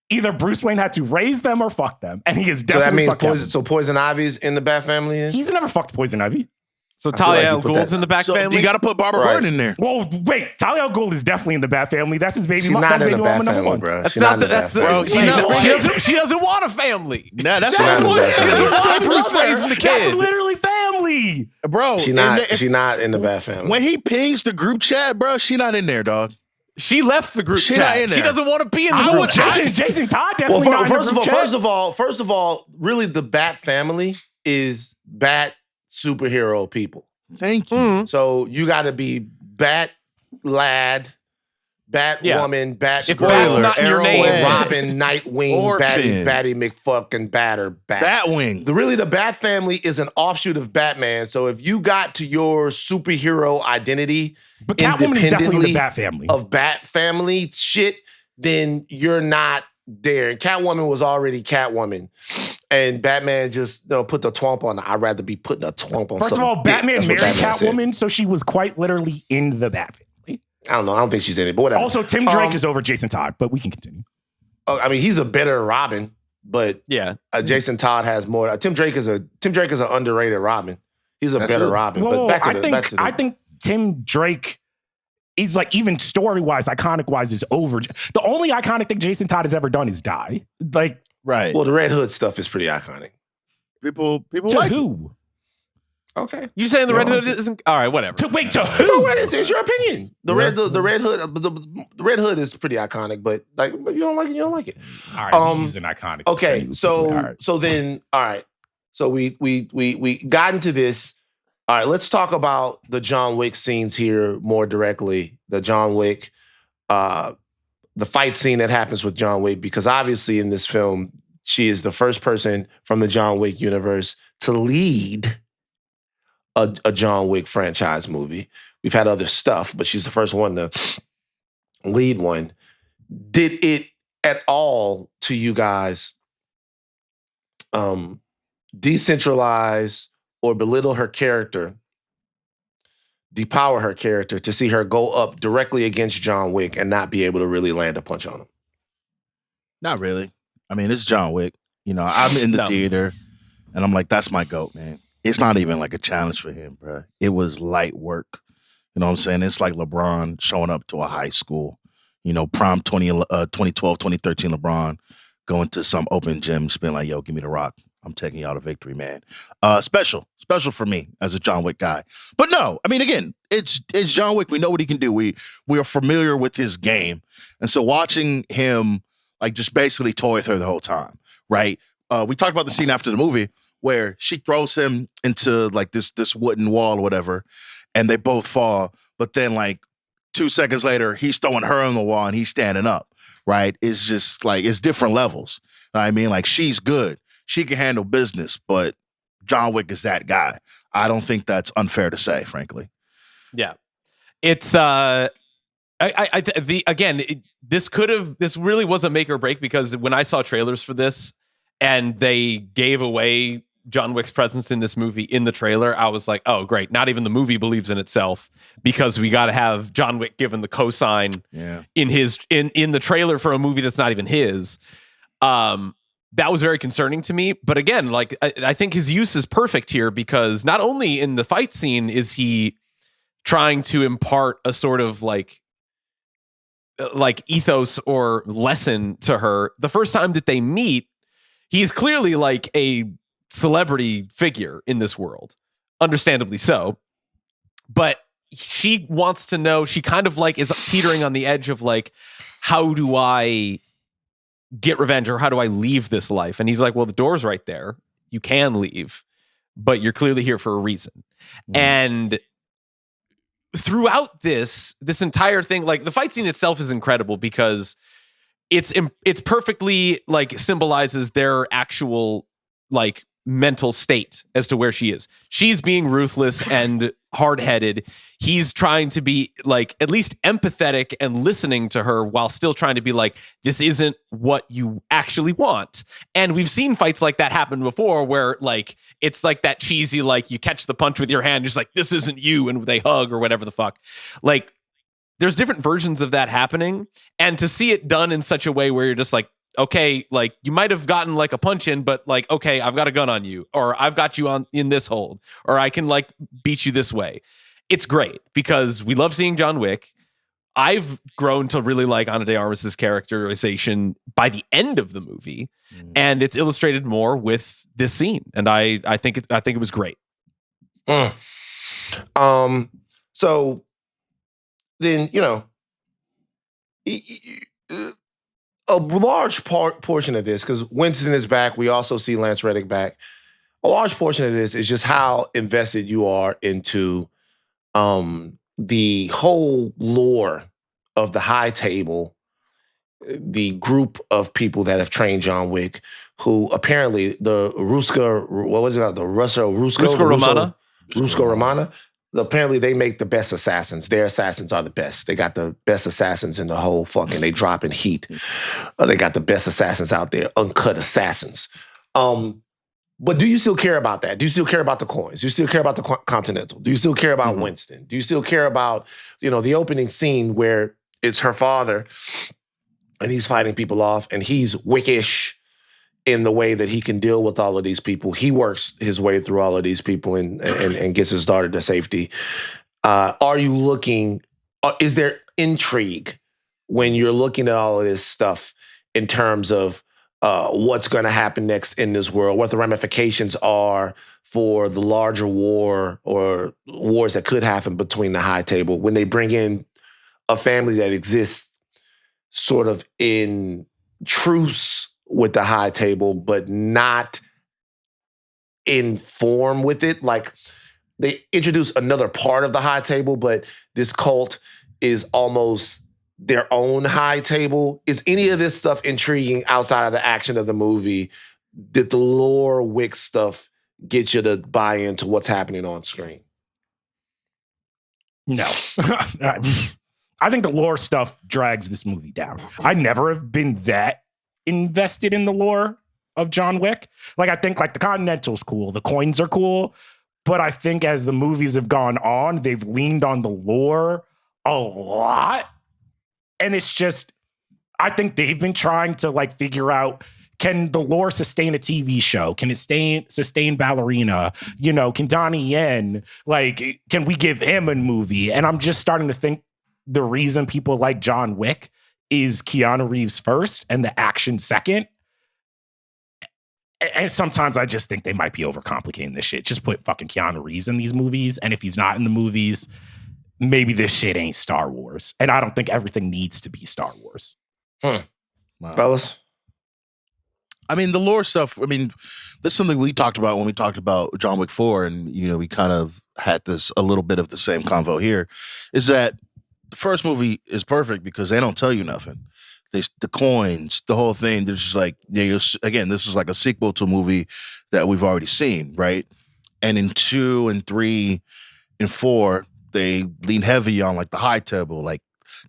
either Bruce Wayne had to raise them or fuck them, and he is So that definitely means fucked Poison. Catwoman. So Poison Ivy's in the Bat family. Then? He's never fucked Poison Ivy. So feel like Talia you al put Ghul's that- in the Bat So Family. you got to put Barbara Right. Gordon in there. Well, wait, Talia al Ghul is definitely in the Bat family. That's his baby She's mom. not That's in baby the Bat mama number family, 1. bro. That's She's not the. in That's the. Bat Bro, family. he's not- She doesn't want a family. Nah, that's not not in the what. Bat She doesn't family. want Bruce raising the That's kid. literally family. Bro, She's and not. if- She's not in the Bat family. when he pings the group chat, bro, she not in there, dog. She left the group She chat. not in She there. doesn't want to be in the I group would chat. Jason Todd well, definitely not in the first of all, really, the Bat family is Bat superhero people. Thank you. Mhm. So you got to be Bat lad, Bat Yeah. woman, Bat If girl, Bat's not in your name, Robin, Nightwing, Orphan. Batty McFucking Batter, Bat. Batwing. The Bat family is an offshoot of Batman. So if you got to your superhero identity But Catwoman is definitely in independently the Bat family. of Bat family shit, then you're not there. And Catwoman was already Catwoman. And Batman just put the twomp on. I'd rather be putting a twomp on First of some all, dick. Batman That's what married Batman said. Catwoman, so she was quite literally in the Bat family. I don't know. I don't think she's in it, but whatever. Also, Tim Drake is over Jason Todd, but we can continue. I mean, he's a better Robin, but Yeah. Jason Todd has more. Tim Drake is an underrated Robin. He's a That's better it. Robin. Whoa, But back to the, I think Tim Drake is like, even story-wise, iconic-wise, is over. The only iconic thing Jason Todd has ever done is die. Like, Right. well, the Red Hood stuff is pretty iconic. People to like it. who? Okay. You saying the Red Yeah. Hood isn't? All right, whatever. To who? It's your opinion. The Red Hood is pretty iconic, but like you don't like it, you don't like it. All right, this is an iconic. Okay, All right. so then all right. So we got into this. All right, let's talk about the John Wick scenes here more directly. The John Wick, the fight scene that happens with John Wick, because obviously in this film, she is the first person from the John Wick universe to lead a John Wick franchise movie. We've had other stuff, but she's the first one to lead one. Did it at all to you guys decentralize or belittle her character, depower her character to see her go up directly against John Wick and not be able to really land a punch on him? Not really. I mean, it's John Wick. You know, I'm in the No. theater, and I'm like, that's my goat, man. it's not even like a challenge for him, bro. It was light work. You know what I'm saying? It's like LeBron showing up to a high school, prime 2012, 2013 LeBron going to some open gym, just being like, yo, give me the rock. I'm taking y'all to victory, man. Special for me as a John Wick guy. But no, I mean, again, it's John Wick. We know what he can do. We are familiar with his game. And so watching him like just basically toy with her the whole time, right? We talked about the scene after the movie where she throws him into like this wooden wall or whatever, and they both fall. But then like 2 seconds later, he's throwing her on the wall and he's standing up, right? It's just like, it's different levels. I mean, like she's good. She can handle business, but John Wick is that guy. I don't think that's unfair to say, frankly. Yeah. It's this really was a make or break, because when I saw trailers for this and they gave away John Wick's presence in this movie in the trailer, I was like, oh, great. Not even the movie believes in itself, because we got to have John Wick given the cosign in the trailer for a movie that's not even his. That was very concerning to me. But again, like I think his use is perfect here, because not only in the fight scene is he trying to impart a sort of like ethos or lesson to her. The first time that they meet, he's clearly like a celebrity figure in this world, understandably so. But she wants to know, she kind of like is teetering on the edge of like, how do I get revenge, or how do I leave this life? And he's like, well, the door's right there. You can leave, but you're clearly here for a reason. And throughout this entire thing, like the fight scene itself is incredible, because it's perfectly like symbolizes their actual like mental state as to where she is. She's being ruthless and hard-headed. He's trying to be like at least empathetic and listening to her, while still trying to be like, this isn't what you actually want. And we've seen fights like that happen before, where like it's like that cheesy, like you catch the punch with your hand, just like, this isn't you, and they hug or whatever the fuck. Like there's different versions of that happening, and to see it done in such a way where you're just like, okay, like you might have gotten like a punch in, but like, okay, I've got a gun on you, or I've got you on in this hold, or I can like beat you this way. It's great, because we love seeing John Wick. I've grown to really like Ana de Armas' characterization by the end of the movie, and it's illustrated more with this scene. And I think it was great. So then, a large portion of this, because Winston is back, we also see Lance Reddick back. A large portion of this is just how invested you are into the whole lore of the High Table, the group of people that have trained John Wick, who apparently the Ruska, what was it called? The Ruska Romana. Apparently they make the best assassins. Their assassins are the best. They got the best assassins in the whole fucking, they drop in heat. They got the best assassins out there, uncut assassins. But do you still care about that? Do you still care about the coins? Do you still care about the Continental? Do you still care about Winston? Do you still care about, the opening scene where it's her father and he's fighting people off and he's wickish in the way that he can deal with all of these people? He works his way through all of these people and gets his daughter to safety. Are you looking, is there intrigue when you're looking at all of this stuff in terms of what's going to happen next in this world, what the ramifications are for the larger war or wars that could happen between the High Table when they bring in a family that exists sort of in truce with the High Table, but not in form with it? Like they introduce another part of the High Table, but this cult is almost their own High Table. Is any of this stuff intriguing outside of the action of the movie? Did the lore Wick stuff get you to buy into what's happening on screen? No. I think the lore stuff drags this movie down. I never have been that invested in the lore of John Wick. Like, I think like the Continental's cool, the coins are cool, but I think as the movies have gone on, they've leaned on the lore a lot. And it's just, I think they've been trying to like figure out Can the lore sustain a TV show? Can it sustain Ballerina? You know, can Donnie Yen, like, can we give him a movie? And I'm just starting to think the reason people like John Wick is Keanu Reeves first and the action second. And sometimes I just think they might be overcomplicating this shit. Just put fucking Keanu Reeves in these movies. And if he's not in the movies, maybe this shit ain't Star Wars. And I don't think everything needs to be Star Wars. Wow. Fellas? I mean, the lore stuff, I mean, this is something we talked about when we talked about John Wick 4, and, you know, we kind of had this, a little bit of the same convo here, is that the first movie is perfect because they don't tell you nothing. The coins, the whole thing, there's just like, again, this is like a sequel to a movie that we've already seen, right? And in 2 and 3 and 4, they lean heavy on like the high table, like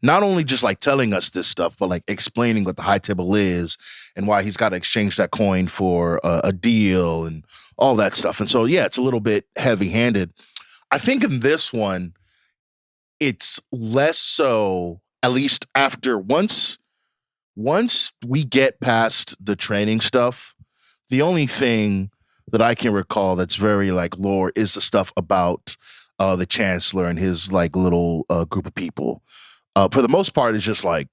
not only just like telling us this stuff, but like explaining what the high table is and why he's got to exchange that coin for a deal and all that stuff. And so, yeah, it's a little bit heavy handed. I think in this one, it's less so, at least after once we get past the training stuff, the only thing that I can recall that's very like lore is the stuff about the Chancellor and his like little group of people. For the most part, it's just like,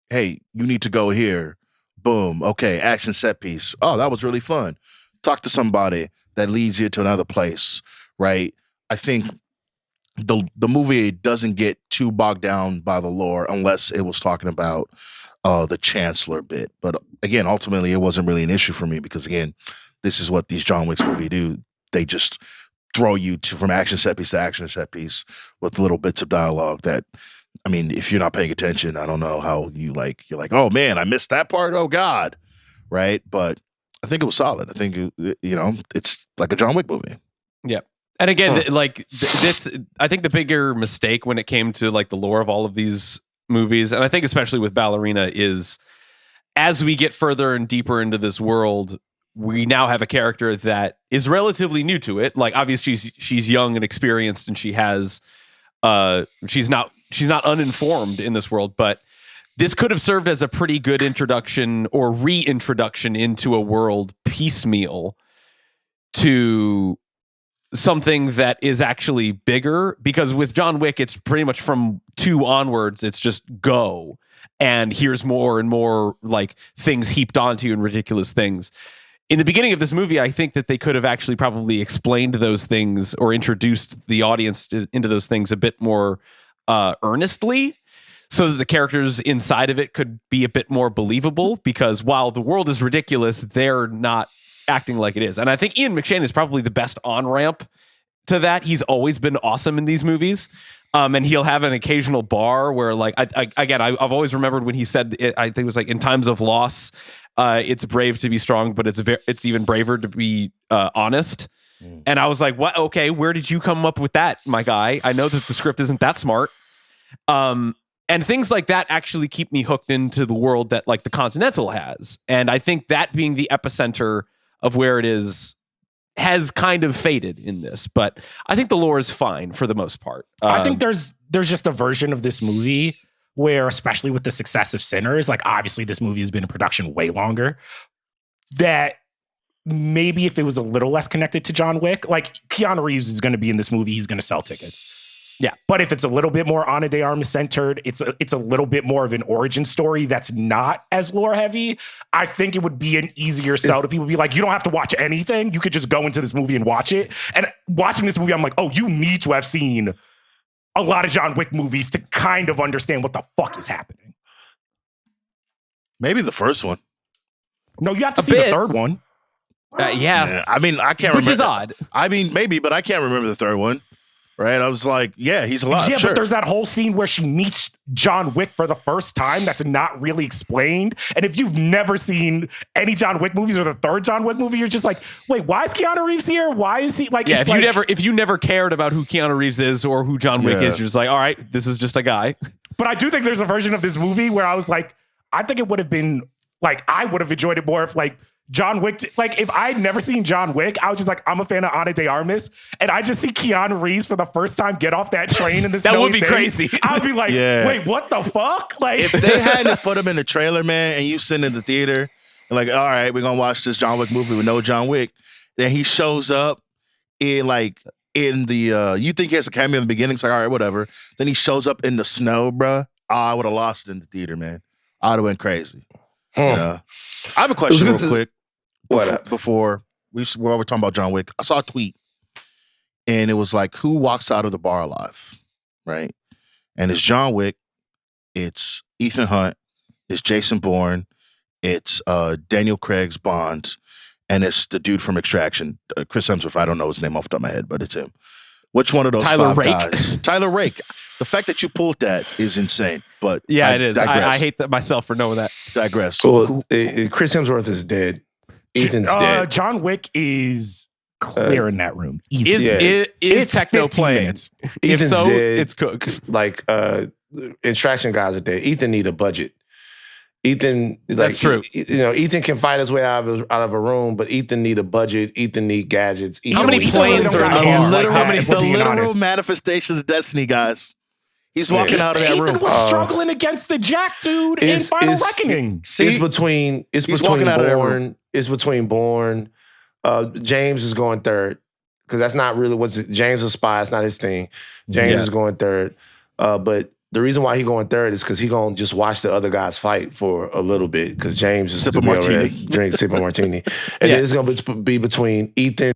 hey, you need to go here. Boom. Okay. Action set piece. Oh, that was really fun. Talk to somebody that leads you to another place. Right. I think the movie doesn't get too bogged down by the lore unless it was talking about the Chancellor bit. But again, ultimately, it wasn't really an issue for me because, again, this is what these John Wicks movies do. They just throw you from action set piece to action set piece with little bits of dialogue that, I mean, if you're not paying attention, I don't know how you're like, oh man, I missed that part. Oh God. Right. But I think it was solid. I think, it's like a John Wick movie. Yep. And again, I think the bigger mistake when it came to like the lore of all of these movies, and I think especially with Ballerina, is as we get further and deeper into this world, we now have a character that is relatively new to it. Like, obviously, she's young and experienced, and she has, she's not uninformed in this world. But this could have served as a pretty good introduction or reintroduction into a world piecemeal to something that is actually bigger. Because with John Wick, it's pretty much from 2 onwards. It's just go, and here's more and more like things heaped onto you and ridiculous things. In the beginning of this movie, I think that they could have actually probably explained those things or introduced the audience into those things a bit more earnestly, so that the characters inside of it could be a bit more believable, because while the world is ridiculous, they're not acting like it is. And I think Ian McShane is probably the best on-ramp to that. He's always been awesome in these movies. And he'll have an occasional bar where, like, I've always remembered when he said it, I think it was like, in times of loss, it's brave to be strong, but it's even braver to be honest. And I was like, what? Okay, where did you come up with that, my guy? I know that the script isn't that smart. And things like that actually keep me hooked into the world that like the Continental has. And I think that being the epicenter of where it is has kind of faded in this, but I think the lore is fine for the most part. I think there's just a version of this movie where, especially with the success of Sinners, like obviously this movie has been in production way longer, that maybe if it was a little less connected to John Wick, like Keanu Reeves is going to be in this movie, he's going to sell tickets. Yeah, but if it's a little bit more Ana de Armas centered, it's a little bit more of an origin story that's not as lore heavy, I think it would be an easier sell to people. Be like, you don't have to watch anything. You could just go into this movie and watch it. And watching this movie, I'm like, oh, you need to have seen a lot of John Wick movies to kind of understand what the fuck is happening. Maybe the first one. No, you have to see the third one. Yeah. I mean, I can't remember. Which is odd. I mean, maybe, but I can't remember the third one. Right? I was like, yeah, he's alive. Yeah, sure. But there's that whole scene where she meets John Wick for the first time that's not really explained. And if you've never seen any John Wick movies or the third John Wick movie, you're just like, wait, why is Keanu Reeves here? Why is he like? Yeah, if you never cared about who Keanu Reeves is or who John Wick is, you're just like, all right, this is just a guy. But I do think there's a version of this movie where I was like, I think it would have been like, I would have enjoyed it more if like John Wick, like if I'd never seen John Wick, I was just like, I'm a fan of Ana de Armas, and I just see Keanu Reeves for the first time get off that train in this. That would be crazy. I'd be like, wait, what the fuck? Like, if they hadn't put him in the trailer, man, and you sitting in the theater, And like, all right, we're gonna watch this John Wick movie with no John Wick. Then he shows up in the you think he has a cameo in the beginning, it's like, all right, whatever. Then he shows up in the snow, bruh. I would have lost it in the theater, man. I would have went crazy. I have a question real quick. Before we're talking about John Wick, I saw a tweet and it was like, who walks out of the bar alive? Right? And it's John Wick, it's Ethan Hunt, it's Jason Bourne, it's Daniel Craig's Bond, and it's the dude from Extraction, Chris Hemsworth. I don't know his name off the top of my head, but it's him. Which one of those Tyler five Rake? guys? Tyler Rake. The fact that you pulled that is insane. But Yeah, it is. Digress. I hate that myself for knowing that. Digress. Well, Chris Hemsworth is dead. Ethan's dead. John Wick is clear in that room. Easy. Is It's Techno 15 playing? minutes. If Ethan's so, dead. it's cooked. Like Extraction guys are dead. Ethan need a budget. Ethan, That's true. Ethan can fight his way out of a room, but Ethan need a budget. Ethan need gadgets. How many Ethan planes really are in don't the got bar? hands like that, How if we're the being literal honest. manifestation of destiny, guys. He's walking out of that Ethan room. was struggling against the Jack dude in Final Reckoning. It's between walking out of that Bourne. It's between Bourne. James is going third because that's not really James is a spy. It's not his thing. James is going third, but the reason why he going third is because he gonna just watch the other guys fight for a little bit because James is Sip a martini. sip a martini, and then it's gonna be between Ethan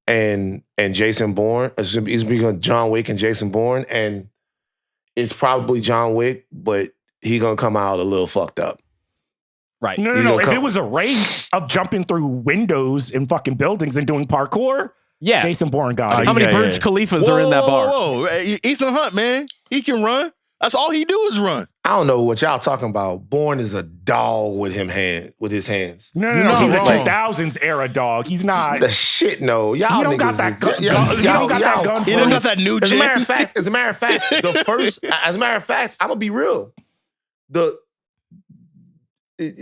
and Jason Bourne. It's gonna be John Wick and Jason Bourne, and it's probably John Wick, but he gonna come out a little fucked up. Right. No. If it was a race of jumping through windows in fucking buildings and doing parkour, Yeah. Jason Bourne got it. How many Burj Khalifas are in that bar? Whoa. Ethan Hunt, man. He can run. That's all he do is run. I don't know what y'all talking about. Bourne is a dog with his hands. No. not He's a wrong. 2000s era dog. He's not. The shit, no. Y'all He don't niggas got that is- gun. y'all- He don't got that y'all- gun. He don't got that new As a gym. matter of fact, the first. As a matter of fact, I'm gonna be real. The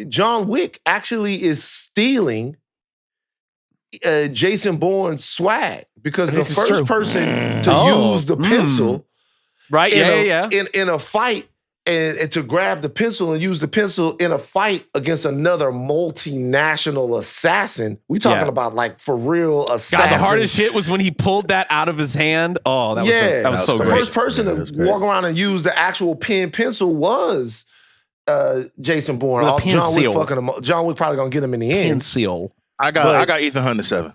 John Wick actually is stealing Jason Bourne's swag because This the is first true. person to use the pencil Right? in Yeah. in a fight and to grab the pencil and use the pencil in a fight against another multinational assassin. We talking Yeah. about like for real assassin. God, the hardest shit was when he pulled that out of his hand. Oh, that was so the great. first person Yeah, to that's great. walk around and use the actual pen pencil was Jason Bourne. With a John Wick pencil. fucking him. John Wick probably gonna get him in the end. Seal. I got Ethan Hunt at 7.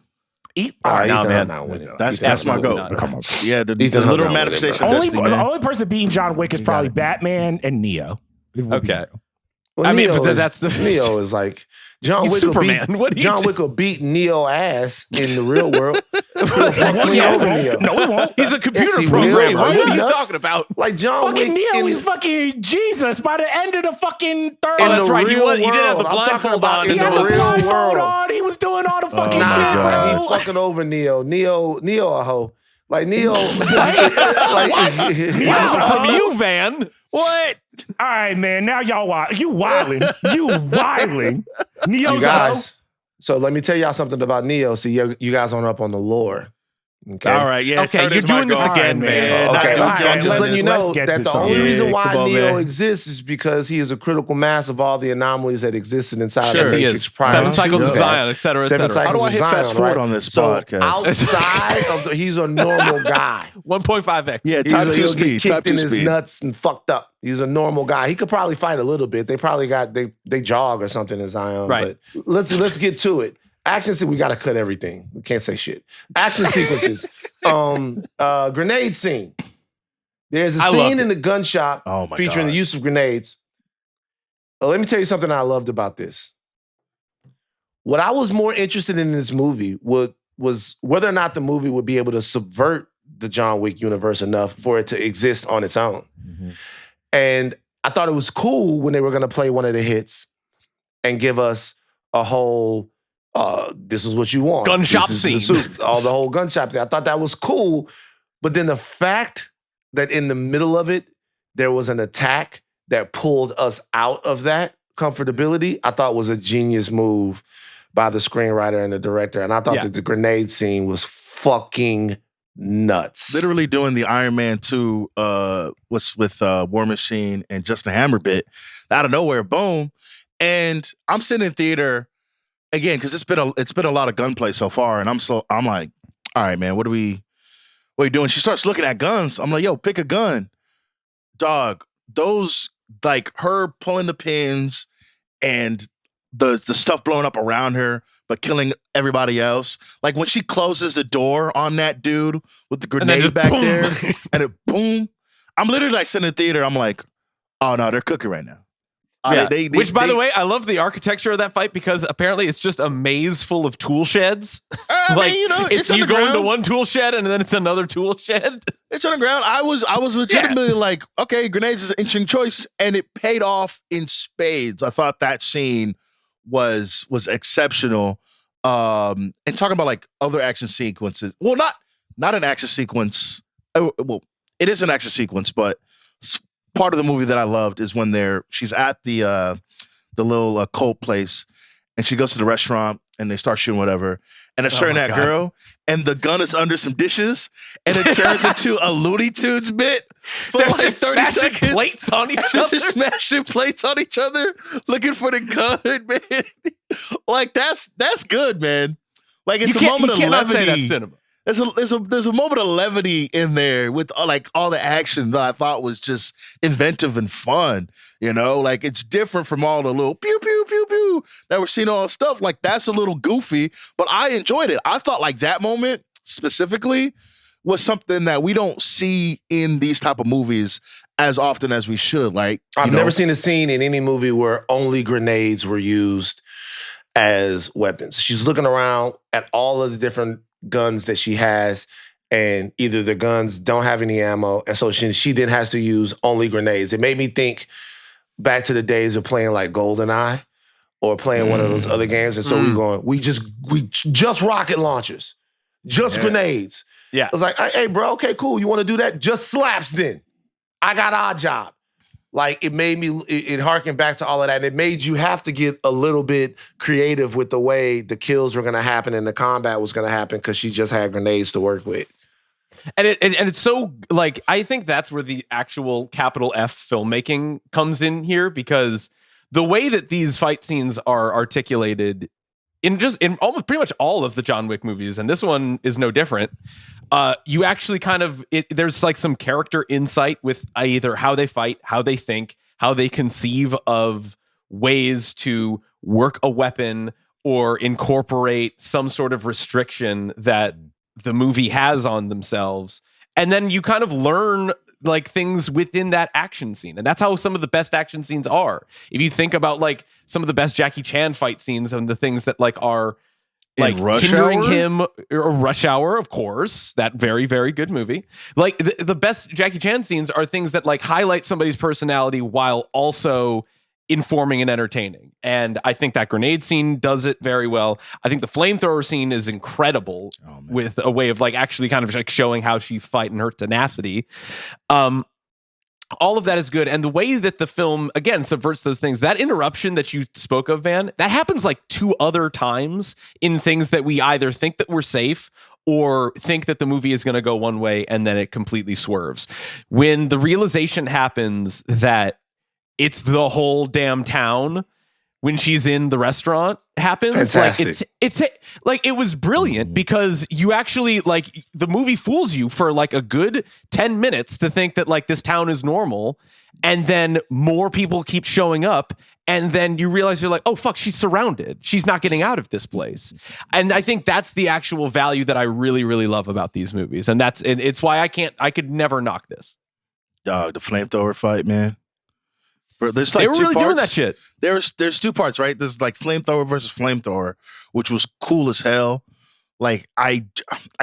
All right, nah, Ethan man. Hunt not winning. That's Ethan my Hunt goat. not winning. Come on. Yeah, the Ethan Hunt literal not manifestation winning, of destiny, The man. only person beating John Wick is probably Batman and Neo. Okay. Well, I mean, Neo but is- that's the- Neo is like John He's Wick. Superman. Will What do beat, you John do? Wick will beat Neo ass in the real world. He'll fuck Yeah, clean he over won't. Neo. No, he won't. He's a computer Yes, he will. programmer. Are you What are you nuts? talking about? Like John Fucking Wick. Neo in- is fucking Jesus by the end of the fucking third. in that's the right. He real did have the world. I'm talking blindfold about on in He the had the real blindfold world. on. He was doing all the fucking my shit, God. bro. He fucking over Neo. Neo a hoe. Like Neo. From you, Van. What? All right, man. Now y'all wild. You wildin'. You wildin'. Neo's You guys. So let me tell y'all something about Neo. See, you guys aren't up on the lore. Okay. All right, yeah. Okay, Turn you're is my doing this goal. again, man. Okay, Not doing I'm just letting you know Let's get that to the something. only reason Yeah, why come on, Neo man. exists is because he is a critical mass of all the anomalies that existed inside Sure. the Yes, he Matrix is. prior. 7 to cycles of that. Zion, et cetera, et 7 cetera. How do I hit cycles of fast Zion, forward right? on this So podcast? outside of he's a normal guy. 1.5x. Yeah, He's type a- 2 he'll speed. get Type kicked in 2 his speed. nuts and fucked up. He's a normal guy. He could probably fight a little bit. They probably got they jog or something in Zion. Right. But let's get to it. Action we gotta cut everything. We can't say shit. Action sequences. Grenade scene. There's a I loved scene it. in the gun shop Oh my featuring God. the use of grenades. Let me tell you something I loved about this. What I was more interested in this movie was whether or not the movie would be able to subvert the John Wick universe enough for it to exist on its own. Mhm. And I thought it was cool when they were going to play one of the hits and give us a whole, this is what you want. Gun shop This is the scene. suit. All the whole gun shop thing. I thought that was cool. But then the fact that in the middle of it, there was an attack that pulled us out of that comfortability, I thought was a genius move by the screenwriter and the director. And I thought Yeah. that the grenade scene was fucking nuts. Literally doing the Iron Man 2 with War Machine and Justin Hammer bit out of nowhere, boom. And I'm sitting in theater again because it's been a lot of gunplay so far, and I'm like, all right, man, what are you doing? She starts looking at guns. I'm like, yo, pick a gun, dog. Those like her pulling the pins and the stuff blowing up around her, but killing everybody else. Like when she closes the door on that dude with the grenade back boom. there, and it boom. I'm literally like sitting in the theater. I'm like, oh no, they're cooking right now. Yeah. Which, by the way, I love the architecture of that fight because apparently it's just a maze full of tool sheds. Like it's you go underground. into one tool shed and then it's another tool shed. It's underground. I was legitimately like, okay, grenades is an interesting choice, and it paid off in spades. I thought that scene was exceptional. And talking about like other action sequences. Well, not an action sequence. Well, it is an action sequence, but part of the movie that I loved is when she's at the little cult place, and she goes to the restaurant and they start shooting whatever, and they're shooting that girl, and the gun is under some dishes, and it turns into a Looney Tunes bit for They're like just 30 smashing seconds. plates on each They're other. just smashing plates on each other, looking for the gun, man. Like that's good, man. Like it's a moment of cannot say levity. that's cinema. There's a moment of levity in there with like all the action that I thought was just inventive and fun. You know, like it's different from all the little pew pew pew pew that we're seeing all the stuff. Like that's a little goofy, but I enjoyed it. I thought like that moment specifically was something that we don't see in these type of movies as often as we should. Like I've never seen a scene in any movie where only grenades were used as weapons. She's looking around at all of the different guns that she has, and either the guns don't have any ammo, and so she then has to use only grenades. It made me think back to the days of playing like GoldenEye or playing one of those other games. And so we just rocket launchers, just grenades. Yeah. I was like, hey, bro, okay, cool. You want to do that? Just slaps then. I got our job. Like it made me, it harkened back to all of that. And it made you have to get a little bit creative with the way the kills were going to happen and the combat was going to happen because she just had grenades to work with. And it's so like, I think that's where the actual capital F filmmaking comes in here, because the way that these fight scenes are articulated in almost pretty much all of the John Wick movies, and this one is no different. You actually kind of, there's like some character insight with either how they fight, how they think, how they conceive of ways to work a weapon or incorporate some sort of restriction that the movie has on themselves. And then you kind of learn like things within that action scene. And that's how some of the best action scenes are. If you think about like some of the best Jackie Chan fight scenes and the things that like are like hindering him, or Rush Hour, of course, that very, very good movie. Like the best Jackie Chan scenes are things that like highlight somebody's personality while also informing and entertaining. And I think that grenade scene does it very well. I think the flamethrower scene is incredible with a way of like actually kind of like showing how she fight and her tenacity. All of that is good. And the way that the film, again, subverts those things, that interruption that you spoke of, Van, that happens like 2 other times in things that we either think that we're safe or think that the movie is going to go one way and then it completely swerves. When the realization happens that it's the whole damn town when she's in the restaurant happens. Fantastic. Like it's like it was brilliant because you actually like the movie fools you for like a good 10 minutes to think that like this town is normal, and then more people keep showing up, and then you realize you're like, oh fuck, she's surrounded. She's not getting out of this place. And I think that's the actual value that I really, really love about these movies. And it's why I could never knock this. The flamethrower fight, man. Bro, there's like they were 2 really parts. doing that shit. There's 2 parts, right? There's like flamethrower versus flamethrower, which was cool as hell. Like I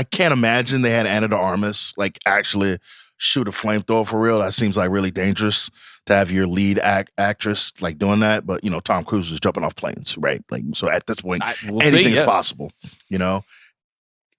can't imagine they had Ana de Armas like actually shoot a flamethrower for real. That seems like really dangerous to have your lead actress like doing that. But you know, Tom Cruise is jumping off planes, right? Like so at this point, anything's possible. You know.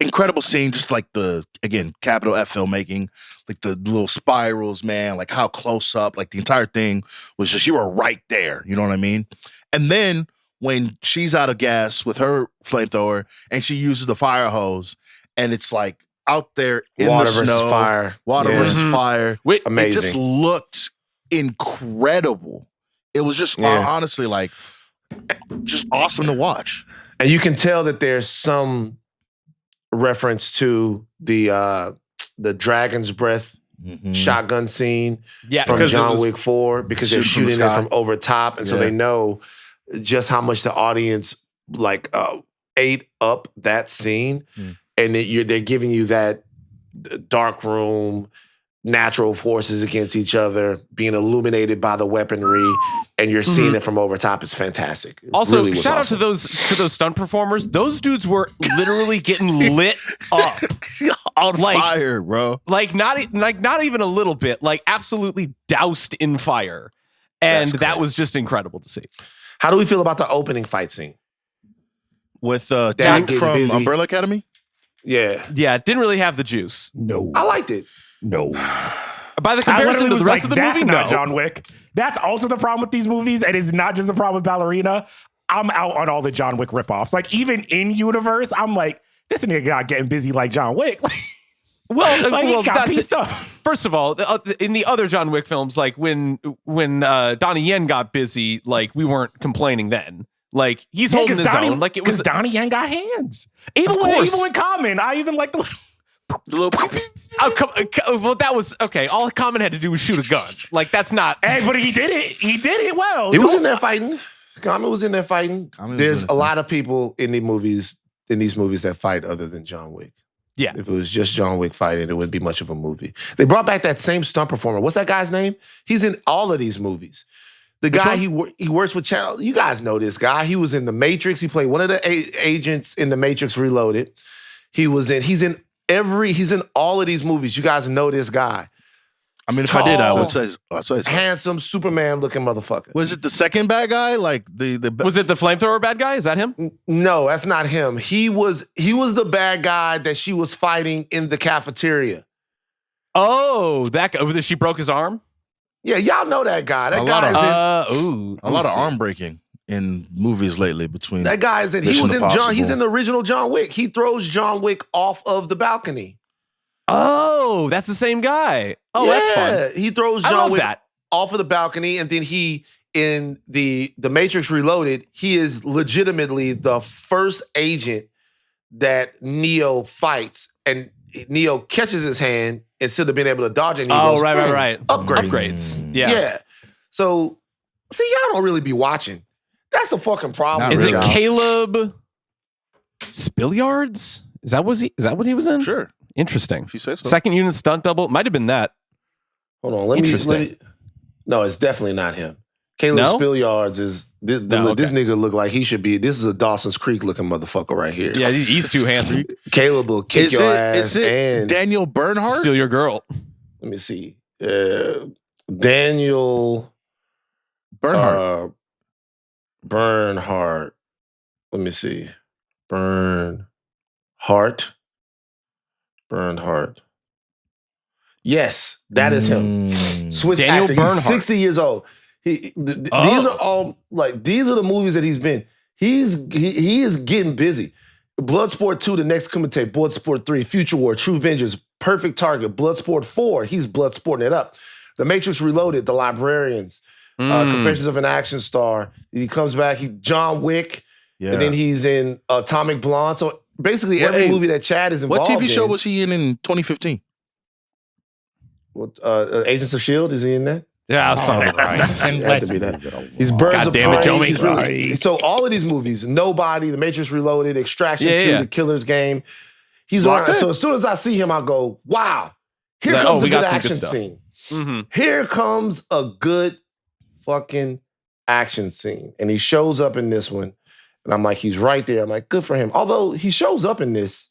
Incredible scene, just like the, again, capital F filmmaking, like the little spirals, man, like how close up, like the entire thing was just, you were right there, you know what I mean? And then when she's out of gas with her flamethrower and she uses the fire hose and it's like out there in Water the snow, versus fire. water versus fire. Amazing. It just looked incredible. It was just honestly like just awesome to watch. And you can tell that there's some reference to the Dragon's Breath shotgun scene from because John Wick 4 because they're shooting from the shooting it sky. from over top. And so they know just how much the audience ate up that scene. And they're giving you that dark room, natural forces against each other, being illuminated by the weaponry, and you're seeing it from over top is fantastic. It Also, really was shout awesome. out to those stunt performers. Those dudes were literally getting lit up, On Like- fire, bro. like not even a little bit, like absolutely doused in fire, and That's that great. was just incredible to see. How do we feel about the opening fight scene? With Dad Duke getting from busy. Umbrella Academy. Yeah, Yeah, it didn't really have the juice. No. I liked it. No. By the I comparison literally to was the rest like, of the that's movie, not no. John Wick. That's also the problem with these movies, and it's not just the problem with Ballerina. I'm out on all the John Wick ripoffs. Like, even in universe, I'm like, this nigga not getting busy like John Wick. Like, he got that's pieced up. First of all, in the other John Wick films, like when Donnie Yen got busy, like we weren't complaining then. Like he's holding his own. Like it was Donnie Yen got hands. Even Of when course. Common, I even like the The little well, that was okay. All Common had to do was shoot a gun. Like that's not. Hey, but he did it. He did it well. He was in there fighting. Common was in there fighting. Common was There's doing a his lot of people in these movies that fight other than John Wick. Yeah. If it was just John Wick fighting, it wouldn't be much of a movie. They brought back that same stunt performer. What's that guy's name? He's in all of these movies. The guy he works with Channel. You guys know this guy. He was in The Matrix. He played one of the agents in The Matrix Reloaded. He's in all of these movies. You guys know this guy. I mean, if I did, I Tall. would say. I'd say so. Handsome, Superman looking motherfucker. Was it the second bad guy? Like the Was it the flamethrower bad guy? Is that him? No, that's not him. He was the bad guy that she was fighting in the cafeteria. Oh, that guy. She broke his arm. Yeah, y'all know that guy. That A lot guy is of- in. a lot of arm breaking in movies lately between. That guy is in. He Mission was in Impossible. He's in the original John Wick. He throws John Wick off of the balcony. Oh, that's the same guy. Oh, that's fun. He throws I John love Wick that. off of the balcony, and then he in the Matrix Reloaded. He is legitimately the first agent that Neo fights, and Neo catches his hand instead of being able to dodge it. And he Oh, goes, right. Upgrades. Upgrades. Yeah. Yeah. So, see, y'all don't really be watching. That's the fucking problem. Not Is with it really. y'all. Caleb Spilliards? Is that what he was in? Sure, Interesting. if you say so. Second unit stunt double. Might have been that. Hold on. Let Interesting. me. No, it's definitely not him. Caleb No? Spilliards is this nigga look like he should be. This is a Dawson's Creek looking motherfucker right here. Yeah, he's too handsome. Caleb will kick your ass. Is it and Daniel Bernhardt? Steal your girl. let me see. Daniel Bernhardt. Bernhardt. Let me see. Bernhardt. Yes, that is him. Swiss Daniel actor. Bernhardt. He's 60 years old. These are all these are the movies that he's been. He is getting busy. Bloodsport 2, the next commentate. Bloodsport 3, Future War, True Vengeance, Perfect Target. Bloodsport 4, he's Bloodsporting it up. The Matrix Reloaded, The Librarians, Confessions of an Action Star. He comes back. John Wick, Yeah. and then he's in Atomic Blonde. So basically, every movie that Chad is What involved TV show in. was he in 2015? Agents of S.H.I.E.L.D., is he in that? Yeah, something right. And It has to be that. He's Birds God of damn it, Prey. Jomi. He's Right. So all of these movies, Nobody, The Matrix Reloaded, Extraction Yeah, 2, yeah. The Killer's Game. He's Locked around. in. So as soon as I see him, I go, wow, here Like, comes we a got good some good action stuff. scene. Mm-hmm. Here comes a good fucking action scene. And he shows up in this one. And I'm like, he's right there. I'm like, good for him. Although he shows up in this,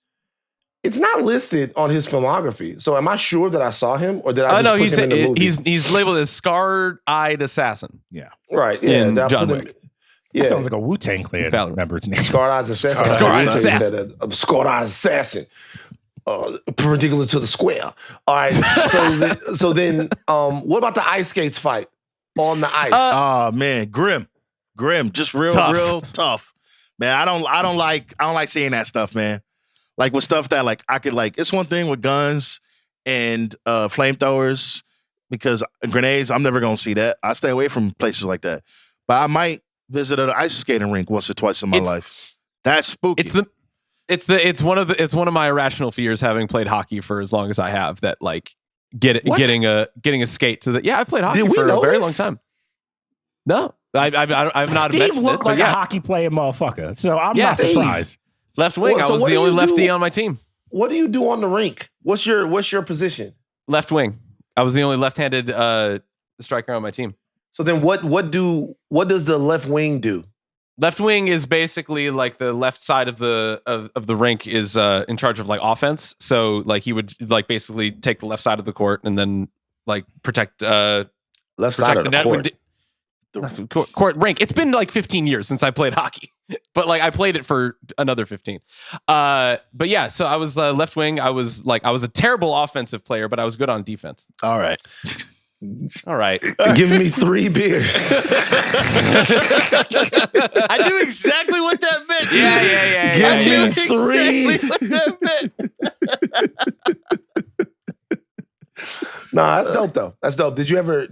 it's not listed on his filmography. So am I sure that I saw him or did I just no, put him in the movie? he's labeled as scarred-eyed assassin. right. Yeah. in did I John put him- Wick. Yeah. That sounds like a Wu-Tang Clan Ballerina. member's name. Scarred Eyes Assassin. Scarred Eyes Assassin. Scarred Eyes Assassin. Perpendicular to the square. All right. So then, what about the ice skates fight on the ice? Oh man, grim, just real tough. Man, I don't like seeing that stuff, man. Like with stuff that like I could like. It's one thing with guns and flamethrowers because grenades. I'm never gonna see that. I stay away from places like that. But I might visited an ice skating rink once or twice in my life. That's spooky. It's one of my irrational fears, having played hockey for as long as I have, that like getting a skate to the. Yeah, I played hockey for a very long time. No, I'm not. Steve looked like a hockey playing motherfucker, so I'm not surprised. Left wing. I was the only lefty on my team. What do you do on the rink? What's your position? Left wing. I was the only left-handed striker on my team. So then what does the left wing do? Left wing is basically like the left side of the rink is in charge of like offense. So like he would like basically take the left side of the court and then like protect left side of the court. Court rink. It's been like 15 years since I played hockey, but like I played it for another 15. But yeah, so I was left wing. I was a terrible offensive player, but I was good on defense. All right. Give me 3 beers. I knew exactly what that meant. Yeah. Give me 3. Exactly what that meant. Nah, that's dope though. That's dope. Did you ever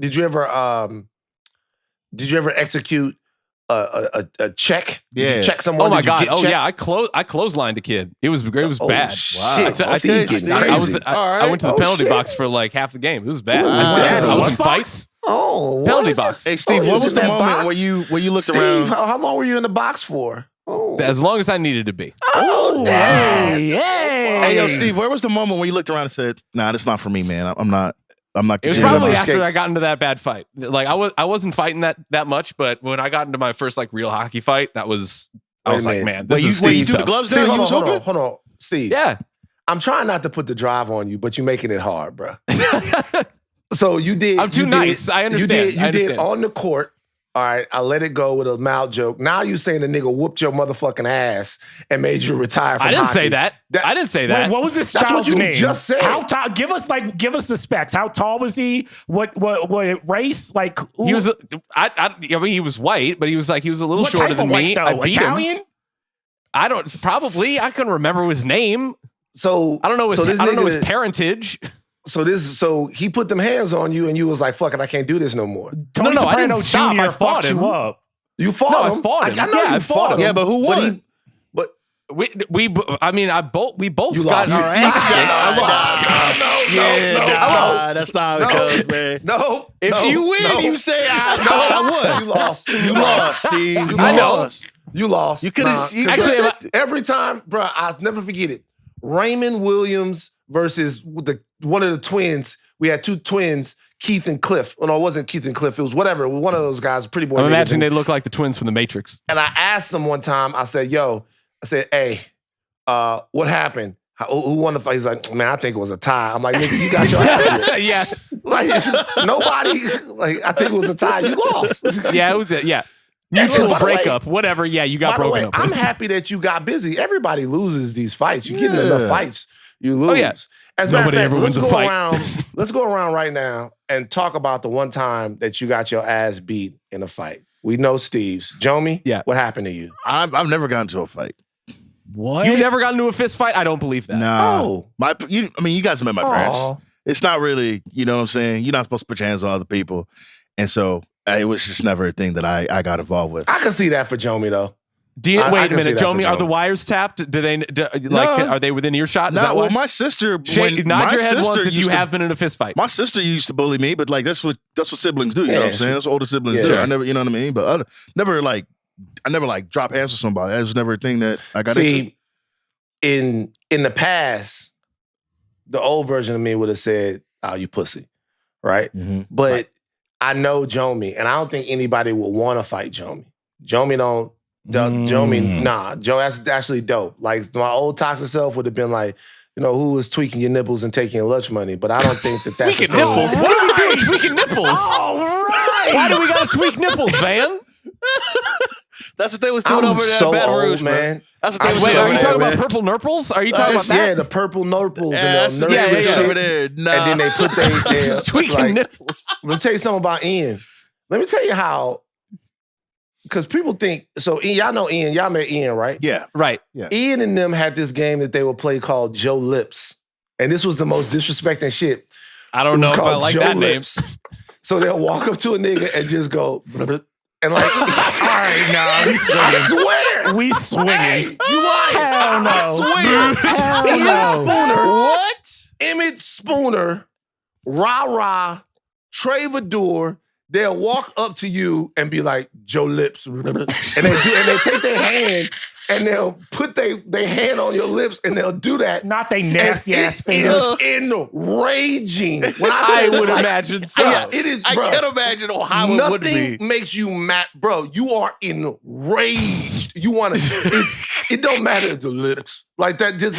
execute a check? Did you check someone? Oh my God. Checked? Yeah. I clotheslined a kid. It was bad. Shit. Wow. I went to the penalty box for like half the game. It was bad. I was in fights. Oh, penalty box. Hey Steve, what was the moment where you looked around? How long were you in the box for? Oh. As long as I needed to be. Oh, damn. Hey, yo, Steve, where was the moment when you looked around and said, "Nah, that's not for me, man. I'm not." It was probably after I got into that bad fight. Like I wasn't fighting that much, but when I got into my first like real hockey fight, I was like, man, this is you threw the gloves down. Hold on, Steve. Yeah, I'm trying not to put the drive on you, but you're making it hard, bro. So you did. I'm too nice. I understand. You did on the court. All right, I let it go with a mild joke. Now you saying the nigga whooped your motherfucking ass and made you retire from hockey. I didn't say that. Wait, what was this child's name? That's what you just said. How tall? Give us the specs. How tall was he? What race? Like he was. I mean, he was white, but he was a little shorter than me. I beat Italian? Him. I couldn't remember his name. So I don't know his parentage. So he put them hands on you and you was like, fuck it, I can't do this no more. Tony I Soprano didn't stop. Jr. I fought fucked him. you up. You fought him? I fought him. I know you fought him. Yeah, but who won? We both You got lost. our No, that's not how it goes, man. No. If you win, you say, I won. You lost. You lost, Steve. I know. lost. You lost. You could have every time, bro, I'll never forget it. Raymond Williams versus one of the twins. We had 2 twins, Keith and Cliff. Oh, no, it wasn't Keith and Cliff. It was whatever. One of those guys, pretty boy. I imagine they look like the twins from The Matrix. And I asked them one time, I said, hey, what happened? Who won the fight? He's like, man, I think it was a tie. I'm like, nigga, you got your ass whipped. Yeah. Like, nobody, I think it was a tie. You lost. Yeah, it was, mutual breakup, whatever. Yeah, you got broken up. I'm happy that you got busy. Everybody loses these fights. You get in enough fights, you lose. Oh, yeah. As a matter of fact, wins a fight. Let's go around right now and talk about the one time that you got your ass beat in a fight. We know Steve's. Jomi, what happened to you? I've never gotten into a fight. What? You've never gotten into a fist fight? I don't believe that. No. You guys met my parents. It's not really, you know what I'm saying? You're not supposed to put your hands on other people. And so it was just never a thing that I got involved with. I can see that for Jomi, though. Wait a minute, Jomi, are the wires tapped? Are they within earshot? No, my sister. Nod your head once if you have been in a fist fight. My sister used to bully me, but like that's what siblings do. You know what I'm saying? That's what older siblings do. Sure. I never, you know what I mean. But I never drop hands with somebody. That was never a thing that I got into. In the past, the old version of me would have said, "Oh, you pussy," right? Mm-hmm. But I know Jomi, and I don't think anybody would want to fight Jomi. Jomi don't. Jomi, nah. Joe, that's actually dope. Like my old toxic self would have been like, who was tweaking your nipples and taking your lunch money? But I don't think that that's tweaking nipples. What are we doing tweaking nipples? All right. Why do we gotta tweak nipples, man? That's what they was doing over there so at Baton Rouge, old, man. That's what they was Wait, doing are you over talking there, about man. purple nurples? Are you talking about that? Yeah, the purple nurples and the nerdy shit. Over there. Nah. And then they put their tweaking nipples. Let me tell you something about Ian. Let me tell you how. Because people think, so Ian, y'all know Ian, y'all met Ian, right? Yeah. Right. Yeah. Ian and them had this game that they would play called Joe Lips. And this was the most disrespecting shit. I don't know if I like Joe that name. Lips. So they'll walk up to a nigga and just go, And like, All right, nah, we I swinging. swear. We swinging. You lying. Hell no. I swear. Hell Emmett no. Spooner. What? Emmett Spooner, Ra, Travador, they'll walk up to you and be like, Joe Lips. And they take their hand and they'll put their hand on your lips and they'll do that. Not they nasty And ass it fingers. is enraging. When I say would like, imagine so. Yeah, it is, I bro. can't imagine how it would Nothing be. makes you mad, bro. You are enraged. You want to. It don't matter the lips like that. And they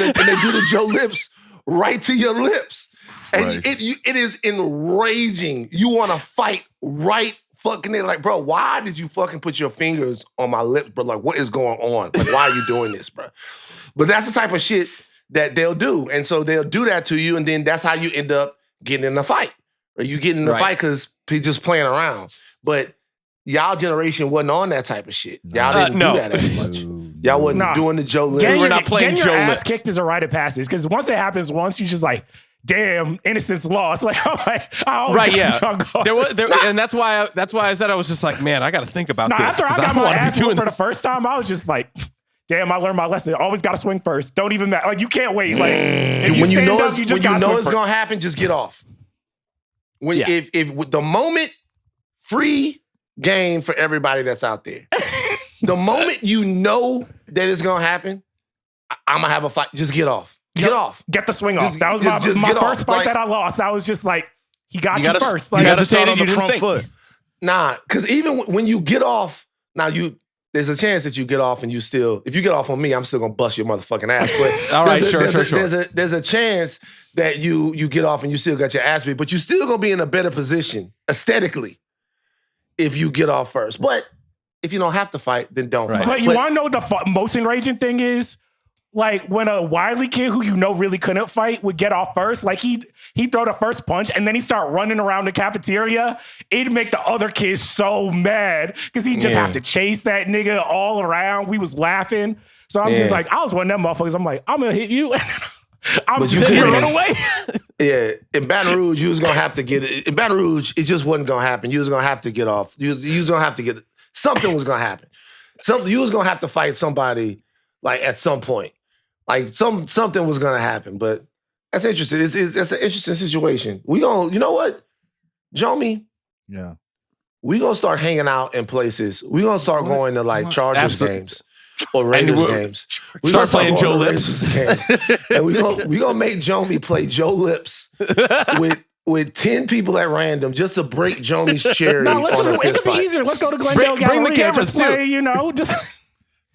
do the Joe Lips right to your lips, and Right. it is enraging. You want to fight right fucking there, like, bro. Why did you fucking put your fingers on my lips, bro? Like, what is going on? Like, why are you doing this, bro? But that's the type of shit that they'll do, and so they'll do that to you, and then that's how you end up getting in a fight, or you get in the Right. fight because he's just playing around. But y'all generation wasn't on that type of shit. Y'all didn't no. do that as much. Y'all wasn't Nah. doing the Joe Lips. Getting We're your, not playing getting your Joe ass Lips. kicked is a rite of passage because once it happens once, you just like, damn, innocence lost. Like, I'm like, I always Right, gotta yeah. be on guard. And that's why I said I was just like, man, I got to think about Nah, this. after I 'cause got don't my wanna be ass doing whooped for the this. first time, I was just like, damn, I learned my lesson. Always got to swing first. Don't even matter. Like, you can't wait. Like, if When you stand know up, it's, you just when you gotta know swing it's first. gonna happen, just get off. When Yeah. if with the moment, free game for everybody that's out there. The moment you know that it's gonna happen, I'm gonna have a fight. Just get off. Get off. Get the swing off. Just- That was just my get first off. fight Like- that I lost. I was just like, he got you, gotta, first. you Like, gotta start on the you didn't front think. foot. Nah, because even when you get off, now there's a chance that you get off and if you get off on me, I'm still gonna bust your motherfucking ass. But All right, sure. There's a chance that you get off and you still got your ass beat, but you still gonna be in a better position aesthetically if you get off first. But if you don't have to fight, then don't Right. fight. but you want to know what the most enraging thing is? Like when a wily kid who you know really couldn't fight would get off first, like he'd throw the first punch and then he'd start running around the cafeteria. It'd make the other kids so mad because he'd just Yeah. have to chase that nigga all around. We was laughing. So I'm Yeah. just like, I was one of them motherfuckers. I'm like, I'm gonna hit you. I'm But you just couldn't gonna run run away. Yeah, in Baton Rouge, you was gonna have to get it. In Baton Rouge, it just wasn't gonna happen. You was gonna have to get off. You was gonna have to get something was gonna happen. You was gonna have to fight somebody like at some point. Like something was gonna happen. But that's interesting. It's an interesting situation. We gonna, you know what, Jomi? Yeah. We gonna start hanging out in places. We gonna start going to like Chargers Absolutely. games or Raiders we'll games. start playing going Joe to Lips. Raiders games. And we gonna make Jomi play Joe Lips with 10 people at random just to break Jomi's cherry No, let's on a just fist it'll be fight. easier. Let's go to Glendale Bring the Galleria. cameras, Just play, too. you know, just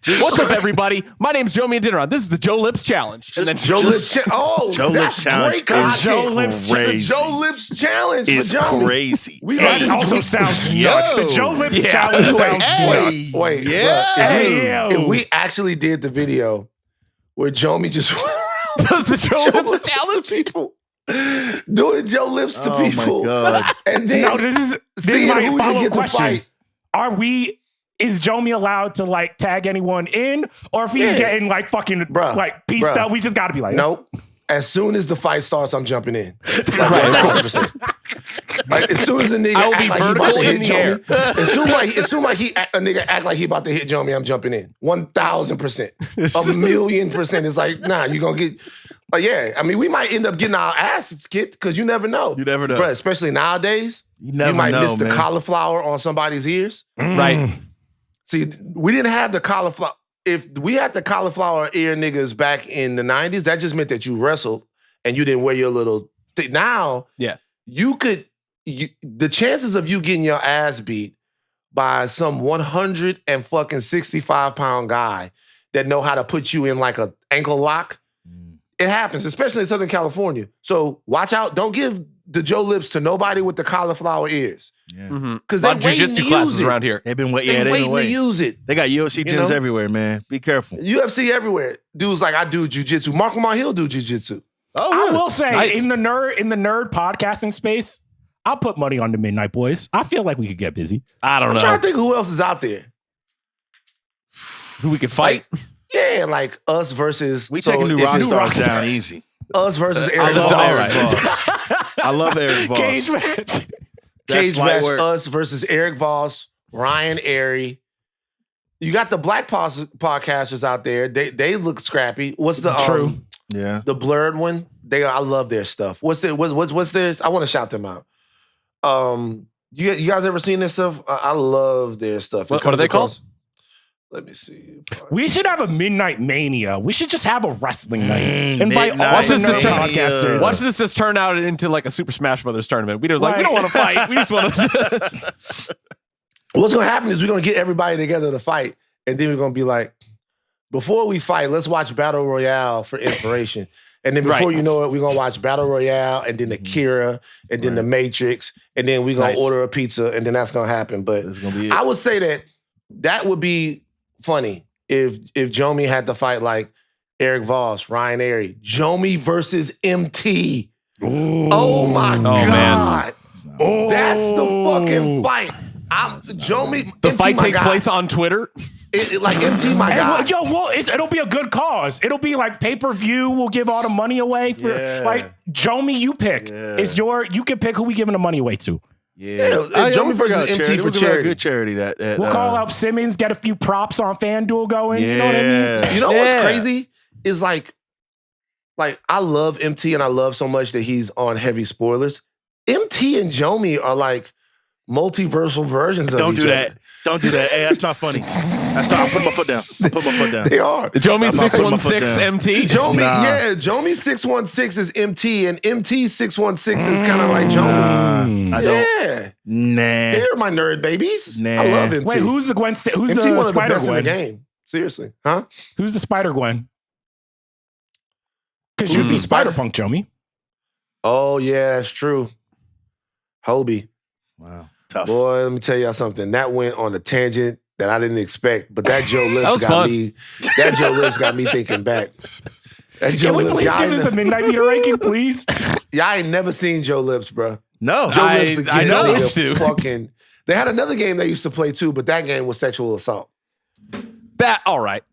What's up, everybody? My name's Jomi Adeniran. This is the Joe Lips Challenge. And then Joe Lips. Joe That's Lips challenge great content. is Joe Lips crazy. The Joe Lips challenge It's for Jomi. crazy. We that gonna also do- sounds nuts. The Joe Lips Yeah. challenge sounds nuts. Wait, Yeah. bruh, Hey, yo. if we actually did the video where Jomi just does the Joe Lips to Challenge? people, doing Joe Lips to Oh people, my God. and then No, this is seeing my who we can follow-up get to question. fight. Is Jomi allowed to like tag anyone in? Or if he's Yeah. getting like fucking Bruh, like pieced bruh. up, we just gotta be like, Nope. As soon as the fight starts, I'm jumping in. Like, Right. 100%. Like, as soon as a nigga I will act be like he about vertical to in hit the air. Jomi, as soon like a nigga act like he about to hit Jomi, I'm jumping in. 1,000%. A million percent. It's like, nah, you gonna get. Yeah, I mean, we might end up getting our asses kicked because you never know. You never know. Bruh, especially nowadays. You never might know, miss the man. cauliflower on somebody's ears. Right. See, we didn't have the cauliflower. If we had the cauliflower ear niggas back in the 90s, that just meant that you wrestled and you didn't wear your little thing. Now, Yeah. the chances of you getting your ass beat by some 165-pound guy that know how to put you in like a ankle lock, it happens, especially in Southern California. So watch out. Don't give the Joe Lips to nobody with the cauliflower ears. Yeah. Because A they lot of waiting to jiu-jitsu use classes it. around here. They've been waiting. They Yeah, they've waiting been to waiting. use it. They got UFC You gyms know? everywhere, man. Be careful. UFC everywhere. Dudes like, I do jujitsu. Mark Lamar Hill do jujitsu. Oh, I will say Nice. in the nerd podcasting space, I'll put money on the Midnight Boys. I feel like we could get busy. I don't I'm know trying to think who else is out there. who we could fight. Yeah, like us versus. We so taking new if rock it's stars down easy. Us versus I Eric love Voss. Eric Voss. I love Eric Voss. Cage match. That's Cage light match, work. us versus Eric Voss Ryan Airy. You got the black podcasters out there. They look scrappy. What's the True. the blurred one? I love their stuff. What's theirs? I want to shout them out. You guys ever seen this stuff? I love their stuff. What are they called? Let me see. We should have a Midnight Mania. We should just have a wrestling night. Invite all Watch the this podcasters. Watch this just turn out into like a Super Smash Brothers tournament. We don't want to fight. We just want to. What's gonna happen is we're gonna get everybody together to fight, and then we're gonna be like, before we fight, let's watch Battle Royale for inspiration. And then before you know it, we're gonna watch Battle Royale and then Akira and then The Matrix, and then we're gonna order a pizza, and then that's gonna happen. But I would say that would be funny if Jomi had to fight like Eric Voss, Ryan Airy, Jomi versus MT. Ooh. Oh my God. Oh. That's the fucking fight. Jomi. The MT, fight takes guy. place on Twitter. Like MT, my guy. It'll be a good cause. It'll be like pay-per-view. We'll give all the money away for like Jomi. You pick. You can pick who we giving the money away to. Jomi versus MT for charity. Good charity. We'll call up Simmons, get a few props on FanDuel going. You know what I mean? You know what's crazy is like I love MT and I love so much that he's on heavy spoilers. MT and Jomi are like multiversal versions of each other. Don't do that. Hey, that's not funny. That's not. I'll put my foot down. I'll put my foot down. They are. Jomi 616 MT. Jomi 616 is MT, and MT 616 is kind of like Jomi. I don't. Nah. They're my nerd babies. Nah. I love MT. Wait, who's the Gwen? Who's MT the one of the Spider best in the Gwen? game. Seriously, huh? Who's the Spider Gwen? Because you'd be Spider Punk, Jomi. Oh yeah, that's true. Hobie. Wow. Tough. Boy, let me tell y'all something. That went on a tangent that I didn't expect, but that Joe Lips got me thinking back. Can we please give this a Midnight Meter ranking, please? Y'all ain't never seen Joe Lips, bro. No. Joe Lips again. I know wish to. Fucking. They had another game they used to play too, but that game was sexual assault. That all right.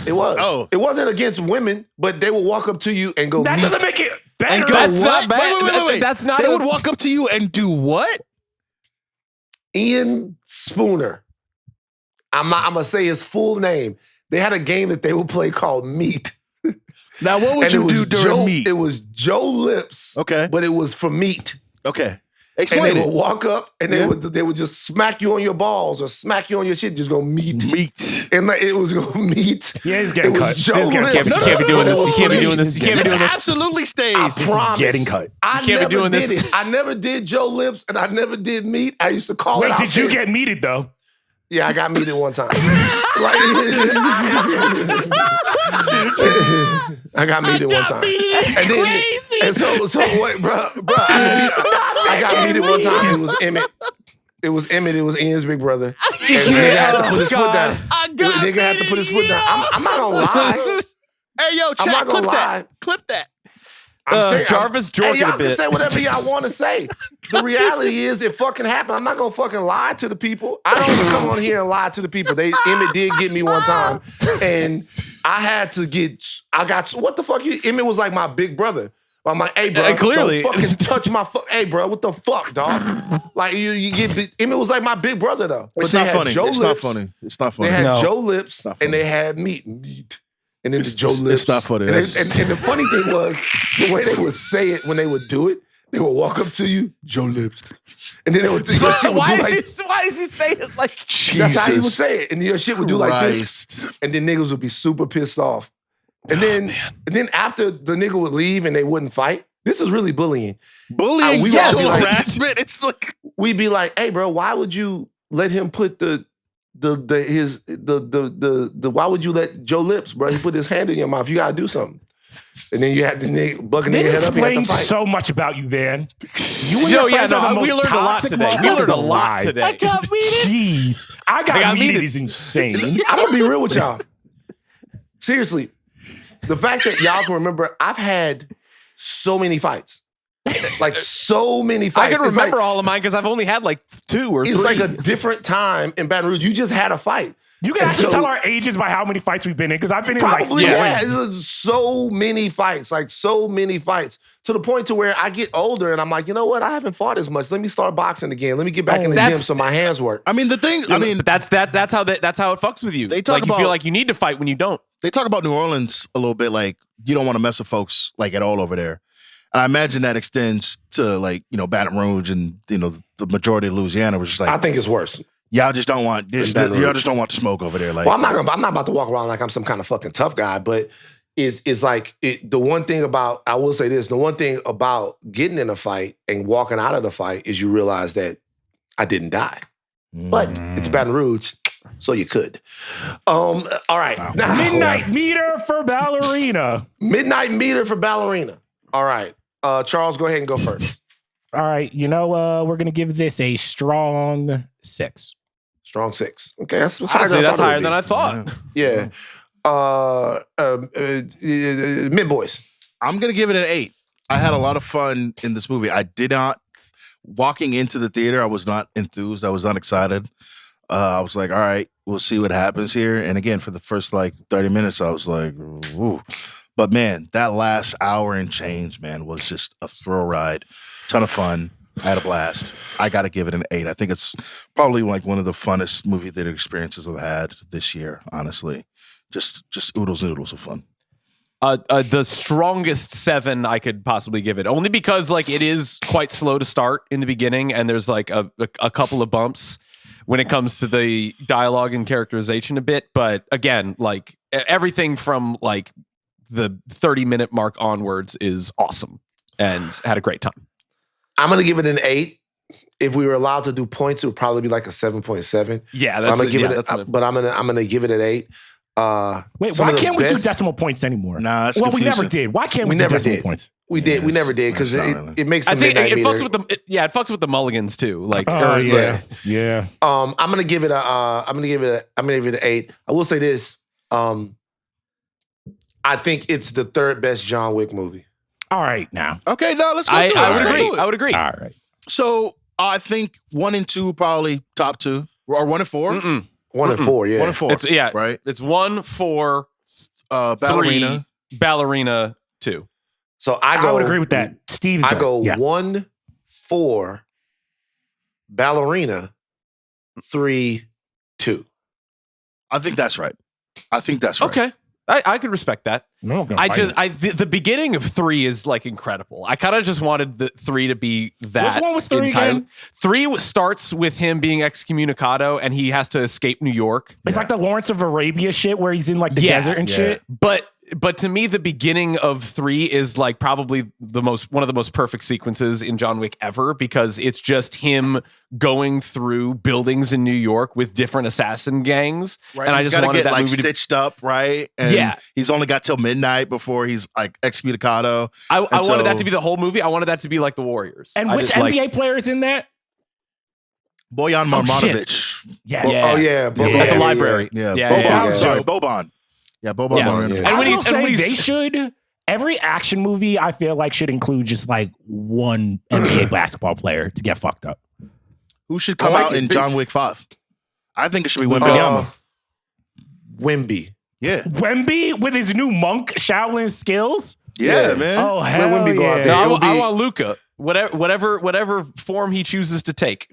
It was. Oh. It wasn't against women, but they would walk up to you and go. That doesn't make it better. And go, That's what? not bad. Wait. That's not. They would walk up to you and do what? Ian Spooner. I'm gonna say his full name. They had a game that they would play called Meat. Now, what would you do during meat? It was Joe Lips. Okay. But it was for meat. Okay. And Explain they it. would walk up and they would just smack you on your balls or smack you on your shit. Just go meat. And like, it was go meat. Yeah, he's getting cut. Joe He's getting Lips. cut. You can't be doing this. You can't be doing this. You can't be This doing this. absolutely stays. I This promise. is getting cut. I can't be never doing did this. it. I never did Joe Lips and I never did meat. I used to call it Wait, out did you there. get meated though? Yeah, I got meated one time. I got meated one time. That's crazy. And so what, bro? I got meated one time. It was Emmett. It was Ian's big brother. And the nigga had to put his foot down. Nigga had to put his foot down. I'm not gonna lie. Hey, yo, I'm chat, not gonna clip lie. that. Clip that. Jarvis jorking y'all a bit. can say whatever y'all want to say. The reality is, it fucking happened. I'm not gonna fucking lie to the people. I don't come on here and lie to the people. Emmett did get me one time, and I got what the fuck? Emmett was like my big brother. I'm like, hey, bro, clearly. don't fucking touch my foot. Hey, bro, what the fuck, dog? Like you get. Emmett was like my big brother though. It's they not had funny. Joe It's Lips. not funny. It's not funny. They had No. Joe Lips not funny. and they had meat. And then the Joe Lips. It's not funny. And the funny thing was, the way they would say it when they would do it, they would walk up to you, Joe Lips. And then they would, your shit would do like, Why is he saying it like? that's how he would say it. And your shit would do like this. And then niggas would be super pissed off. And then after the nigga would leave and they wouldn't fight, this is really bullying. Bullying, we sexual would be like- harassment. It's like We'd be like, hey, bro, why would you let him put why would you let Joe Lips, bro? He put his hand in your mouth. You gotta do something. And then you had the nigga bugging nigga This head up. You had to explains fight. so much about you, Van. You and Yo, your friends are the we most learned a lot toxic today. We learned a motherfuckers lot alive. today. Jeez, I got meated is insane. I'm gonna be real with y'all. Seriously, the fact that y'all can remember, I've had so many fights. Like so many I fights. can It's remember like, all of mine because I've only had like 2 or 3. it's like a different time in Baton Rouge. You just had a fight. You can And actually so- tell our ages by how many fights we've been in, because I've been in like Probably, three. yeah. It's so many fights, to the point to where I get older and I'm like, you know what? I haven't fought as much. Let me start boxing again. Let me get back in the gym that's- so my hands work. I mean, the thing. I mean, But that's how it fucks with you. They talk like you feel about- like you need to fight when you don't. they talk about New Orleans a little bit. Like you don't want to mess with folks like at all over there. And I imagine that extends to like Baton Rouge and the majority of Louisiana, which is like I think it's worse. y'all just don't want this. Baton Y'all Rouge. just don't want the smoke over there. Like, Well, I'm not about to walk around like I'm some kind of fucking tough guy, but it's like the one thing about, I will say this, the one thing about getting in a fight and walking out of the fight is you realize that I didn't die. But it's Baton Rouge, so you could. All right. Wow. Now, Midnight meter for Ballerina. midnight meter for Ballerina. All right. Charles, go ahead and go first. All right, we're gonna give this a strong 6. Strong 6. Okay, that's higher Honestly, than I that's thought it higher would than be. I thought. Yeah. Mid boys. I'm gonna give it an 8. I had a lot of fun in this movie. I did not walking into the theater. I was not enthused. I was not excited. I was like, all right, we'll see what happens here. And again, for the first like 30 minutes, I was like, ooh. But man, that last hour and change, man, was just a thrill ride. Ton of fun. I had a blast. I got to give it an 8. I think it's probably like one of the funnest movie theater experiences I've had this year, honestly. Just oodles and oodles of fun. The strongest 7 I could possibly give it, only because like it is quite slow to start in the beginning, and there's like a couple of bumps when it comes to the dialogue and characterization a bit. But again, like everything from like the 30-minute mark onwards is awesome, and had a great time. I'm going to give it an 8. If we were allowed to do points, it would probably be like a 7.7. Yeah, I'm that's gonna give yeah, it. that's what But I'm gonna give it an 8. Wait, some why of the can't we do best- decimal points anymore? Nah, it's well, we never confusing. did. Why can't We we do never decimal did. points? We did. We never did because it's it makes the I think midnight it meter. fucks with the it fucks with the mulligans too. Like Oh, yeah. Yeah. I'm gonna give it a. I'm gonna give it an 8. I will say this. I think it's the third best John Wick movie. All right, now. Okay, no, let's go I through it. would Let's go agree. through it. I would agree. All right. So I think 1 and 2 probably top 2, or 1 and 4. Mm-mm. 1 and 4. Yeah. 1 and 4. It's right. It's 1, 4, Ballerina. 3, Ballerina 2. So I would agree with that. Steve's I go yeah. 1, 4, Ballerina, 3, 2. I think that's right. Right. Okay, I could respect that. No, I'm gonna fight it. The beginning of 3 is like incredible. I kind of just wanted the 3 to be that. Which one was 3 entire- again? 3 starts with him being excommunicado and he has to escape New York. It's like the Lawrence of Arabia shit where he's in like the desert and shit. But to me, the beginning of 3 is like probably one of the most perfect sequences in John Wick ever, because it's just him going through buildings in New York with different assassin gangs. Right. And I He's just gotta wanted get that like movie to stitched up, right? And Yeah. he's only got till midnight before he's like excommunicado. I And wanted that so- to be the whole movie. I wanted that to be like the Warriors. And I which just, like- NBA player is in that? Bojan Oh, shit. Marmanovic. Yes. Yeah. Oh yeah, Yeah. at the library. Yeah. Yeah, Boban. yeah, yeah. Sorry, Boban. Yeah, Boban Yeah. Marmanovic. Yeah. And when I he's- will and when say he's- they should. Every action movie, I feel like, should include just like one NBA basketball player to get fucked up. Who should come I like out it. in John Wick 5? I think it should be Uh, Wembanyama. Wemby. Yeah. Wemby with his new monk Shaolin skills. Yeah, Yeah. man. Oh Let hell Wemby go out yeah! there. No, It would I be- want Luca. Whatever form he chooses to take.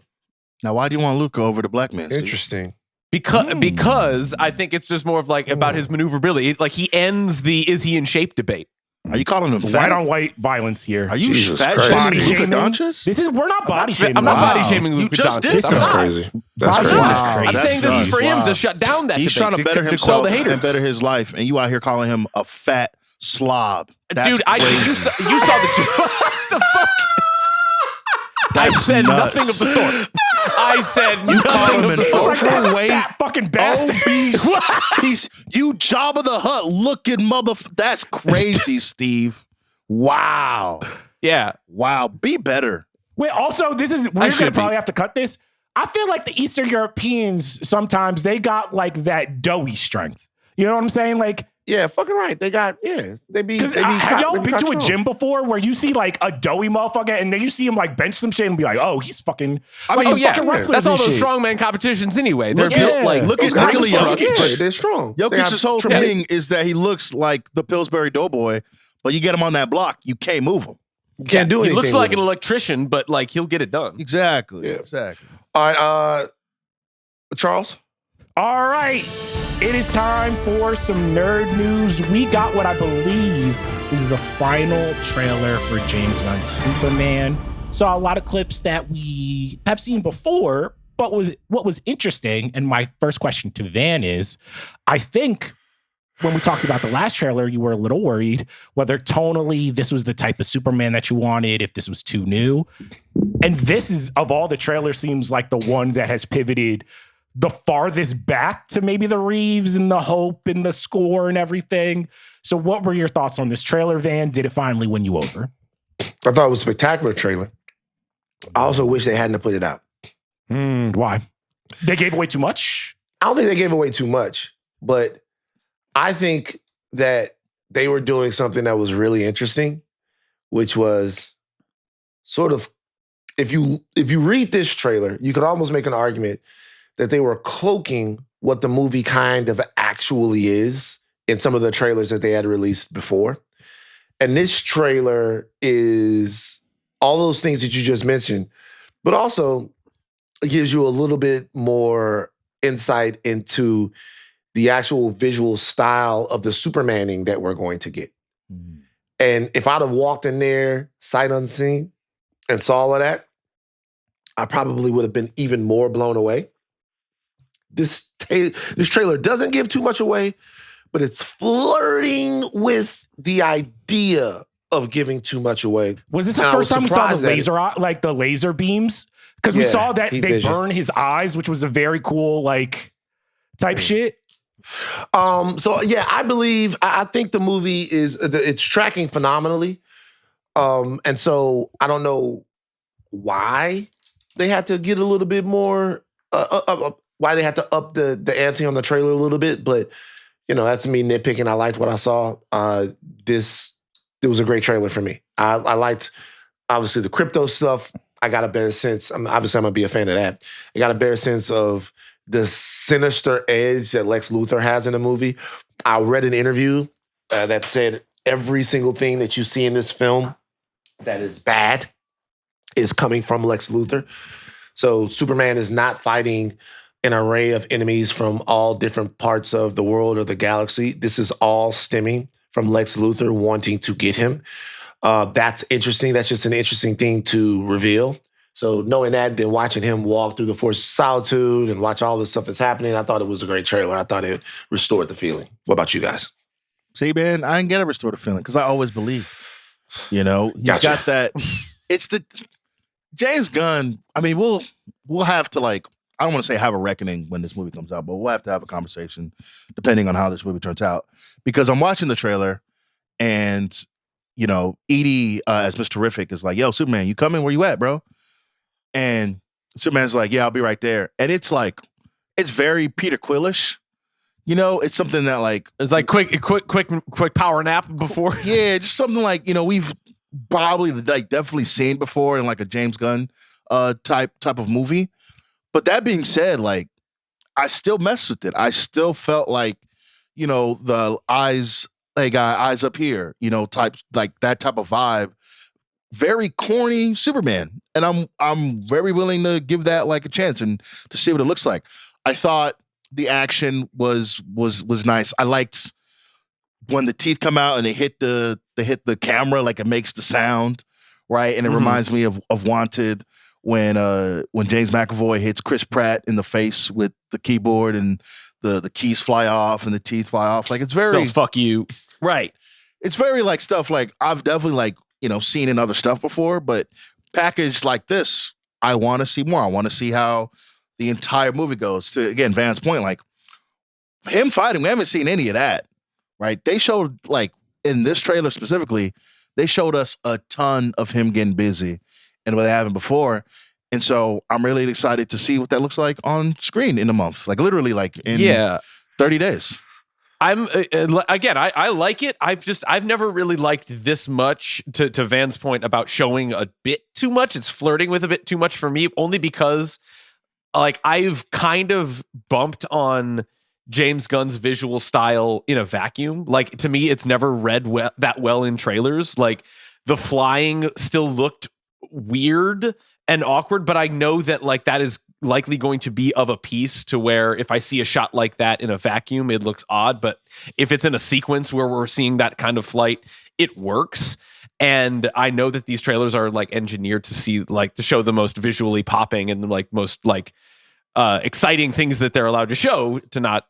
Now, why do you want Luca over the black man? Steve? Interesting. Because I think it's just more of like about his maneuverability. Like he ends the is he in shape debate. Are you calling him White fat? on white violence here. Are you Jesus fat Christ. shaming Body Luka shaming? Doncic? We're not body shaming. I'm not Wow. body shaming You Luka just Doncic. did I'm That's not. crazy. That's Body crazy. shaming is Wow. crazy. I'm That's saying this is for him nuts. to shut down that He's debate, trying to better quell himself the haters. and better his life, and you out here calling him a fat slob. That's Dude, crazy. you saw the what the fuck? I That's said nuts. nothing of the sort. I said You call nothing him of an the It's sort. like that overweight, fat fucking bastard. obese. You Jabba the Hutt looking motherfucker. That's crazy, Steve. Wow. Yeah. Wow. Be better. Wait, also, we're should gonna be. probably have to cut this. I feel like the Eastern Europeans sometimes they got like that doughy strength. You know what I'm saying? Like Yeah, fucking right. They be. Have y'all been to a gym before where you see like a doughy motherfucker and then you see him like bench some shit and be like, oh, he's fucking. I mean, that's all those strongman competitions anyway. They're built like look at Jokic. They're strong. Jokic's whole thing is that he looks like the Pillsbury Doughboy, but you get him on that block, you can't move him. You can't do anything. He looks like an electrician, but like he'll get it done. Exactly. Yeah. Exactly. All right, Charles. All right, it is time for some nerd news. We got what I believe is the final trailer for James Gunn's Superman. Saw a lot of clips that we have seen before, but what was interesting, and my first question to Van is, I think when we talked about the last trailer, you were a little worried whether tonally this was the type of Superman that you wanted, if this was too new. And this is, of all the trailers, seems like the one that has pivoted the farthest back to maybe the Reeves and the Hope and the score and everything. So what were your thoughts on this trailer, Van? Did it finally win you over? I thought it was a spectacular trailer. I also wish they hadn't put it out. Why? They gave away too much? I don't think they gave away too much, but I think that they were doing something that was really interesting, which was sort of, if you read this trailer, you could almost make an argument that they were cloaking what the movie kind of actually is in some of the trailers that they had released before. And this trailer is all those things that you just mentioned, but also it gives you a little bit more insight into the actual visual style of the Supermaning that we're going to get. Mm-hmm. And if I'd have walked in there sight unseen and saw all of that, I probably would have been even more blown away. This trailer doesn't give too much away, but it's flirting with the idea of giving too much away. Was this the first time we saw the laser beams? Because we saw that they burn his eyes, which was a very cool type shit. So yeah, I think the movie it's tracking phenomenally. And so I don't know why they had to get a little bit more why they had to up the ante on the trailer a little bit, but that's me nitpicking. I liked what I saw. It was a great trailer for me. I liked, obviously, the crypto stuff. I got a better sense. I'm gonna be a fan of that. I got a better sense of the sinister edge that Lex Luthor has in the movie. I read an interview that said every single thing that you see in this film that is bad is coming from Lex Luthor. So Superman is not fighting an array of enemies from all different parts of the world or the galaxy. This is all stemming from Lex Luthor wanting to get him. That's interesting. That's just an interesting thing to reveal. So knowing that, then watching him walk through the Force of Solitude and watch all the stuff that's happening, I thought it was a great trailer. I thought it restored the feeling. What about you guys? See, man, I didn't get a restored feeling because I always believed. He's got that. It's the James Gunn. I mean, we'll have to I don't want to say have a reckoning when this movie comes out, but we'll have to have a conversation depending on how this movie turns out. Because I'm watching the trailer and, Edie as Mr. Terrific is like, yo, Superman, you coming? Where you at, bro? And Superman's like, yeah, I'll be right there. And it's it's very Peter Quillish. It's something that it's like quick power nap before. Yeah, just something we've probably definitely seen before in a James Gunn type of movie. But that being said, I still messed with it. I still felt the eyes, eyes up here, type that type of vibe. Very corny Superman. And I'm very willing to give that a chance and to see what it looks like. I thought the action was nice. I liked when the teeth come out and they hit the camera, it makes the sound, right? And it reminds me of Wanted. When James McAvoy hits Chris Pratt in the face with the keyboard and the keys fly off and the teeth fly off, it's very smells fuck you, right? It's very stuff I've definitely seen in other stuff before, but packaged like this, I want to see more. I want to see how the entire movie goes. To again Van's point, him fighting, we haven't seen any of that, right? They showed in this trailer specifically, they showed us a ton of him getting busy. And what they haven't before. And so I'm really excited to see what that looks like on screen in a month. Literally in 30 days. I'm again. I like it. I've never really liked this much. To Van's point about showing a bit too much, it's flirting with a bit too much for me. Only because, like, I've kind of bumped on James Gunn's visual style in a vacuum. Like, to me, it's never read that well in trailers. Like, the flying still looked weird and awkward, but I know that, like, that is likely going to be of a piece to where if I see a shot like that in a vacuum, it looks odd. But if it's in a sequence where we're seeing that kind of flight, it works. And I know that these trailers are, like, engineered to show the most visually popping and, like, most, like, exciting things that they're allowed to show to not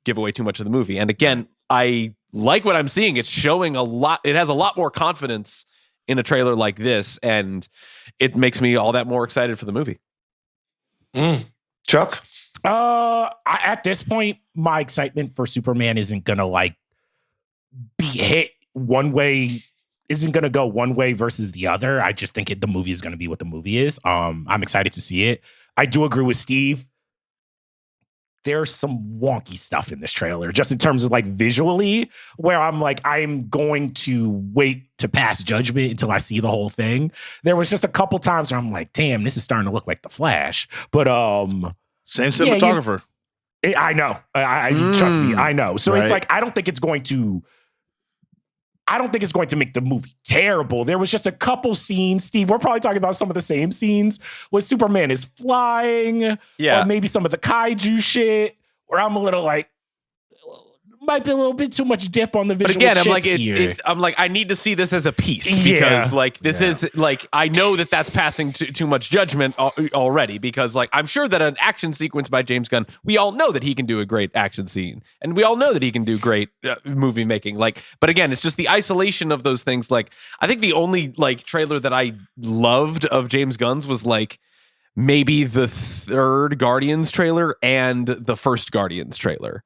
give away too much of the movie. And again, I like what I'm seeing. It's showing a lot. It has a lot more confidence in a trailer like this, and it makes me all that more excited for the movie. Chuck? At this point, my excitement for Superman isn't gonna, like, be hit one way. Isn't gonna go one way versus the other. I just think the movie is gonna be what the movie is. I'm excited to see it. I do agree with Steve. There's some wonky stuff in this trailer, just in terms of, like, visually, where I'm like, I'm going to wait to pass judgment until I see the whole thing. There was just a couple times where I'm like, damn, this is starting to look like The Flash. But same cinematographer. I know. I trust me, I know. So It's like, I don't think it's going to make the movie terrible. There was just a couple scenes, Steve, we're probably talking about some of the same scenes where Superman is flying, or maybe some of the kaiju shit, where I'm a little like, might be a little bit too much dip on the visual. But again, I'm like, I need to see this as a piece, because this is like, I know that that's passing too much judgment already, because, like, I'm sure that an action sequence by James Gunn, we all know that he can do a great action scene, and we all know that he can do great movie making. Like, but again, it's just the isolation of those things. Like, I think the only, like, trailer that I loved of James Gunn's was, like, maybe the third Guardians trailer and the first Guardians trailer.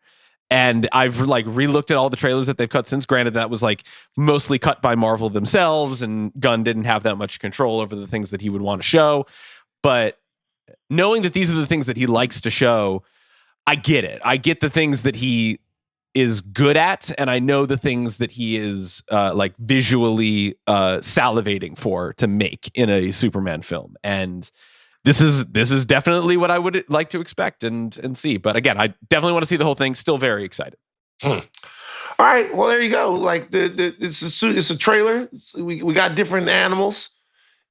And I've, like, re-looked at all the trailers that they've cut since. Granted, that was, like, mostly cut by Marvel themselves, and Gunn didn't have that much control over the things that he would want to show. But knowing that these are the things that he likes to show, I get it. I get the things that he is good at, and I know the things that he is like, visually salivating for to make in a Superman film. And this is definitely what I would like to expect and see. But again, I definitely want to see the whole thing. Still very excited. All right. Well, there you go. Like, it's a trailer. We got different animals.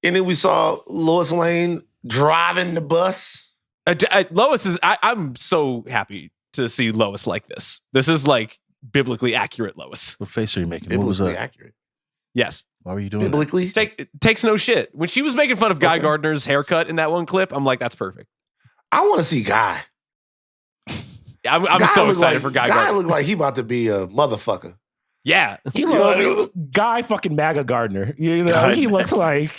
And then we saw Lois Lane driving the bus. Lois is, I'm so happy to see Lois like this. This is, like, biblically accurate Lois. What face are you making? Biblically accurate. Yes. Why were you doing biblically? Takes no shit. When she was making fun of Guy Gardner's haircut in that one clip, I'm like, that's perfect. I want to see Guy. I'm so excited for Guy Gardner. Guy look like he about to be a motherfucker. Yeah. He looks Guy fucking MAGA Gardner. You know, he looks like...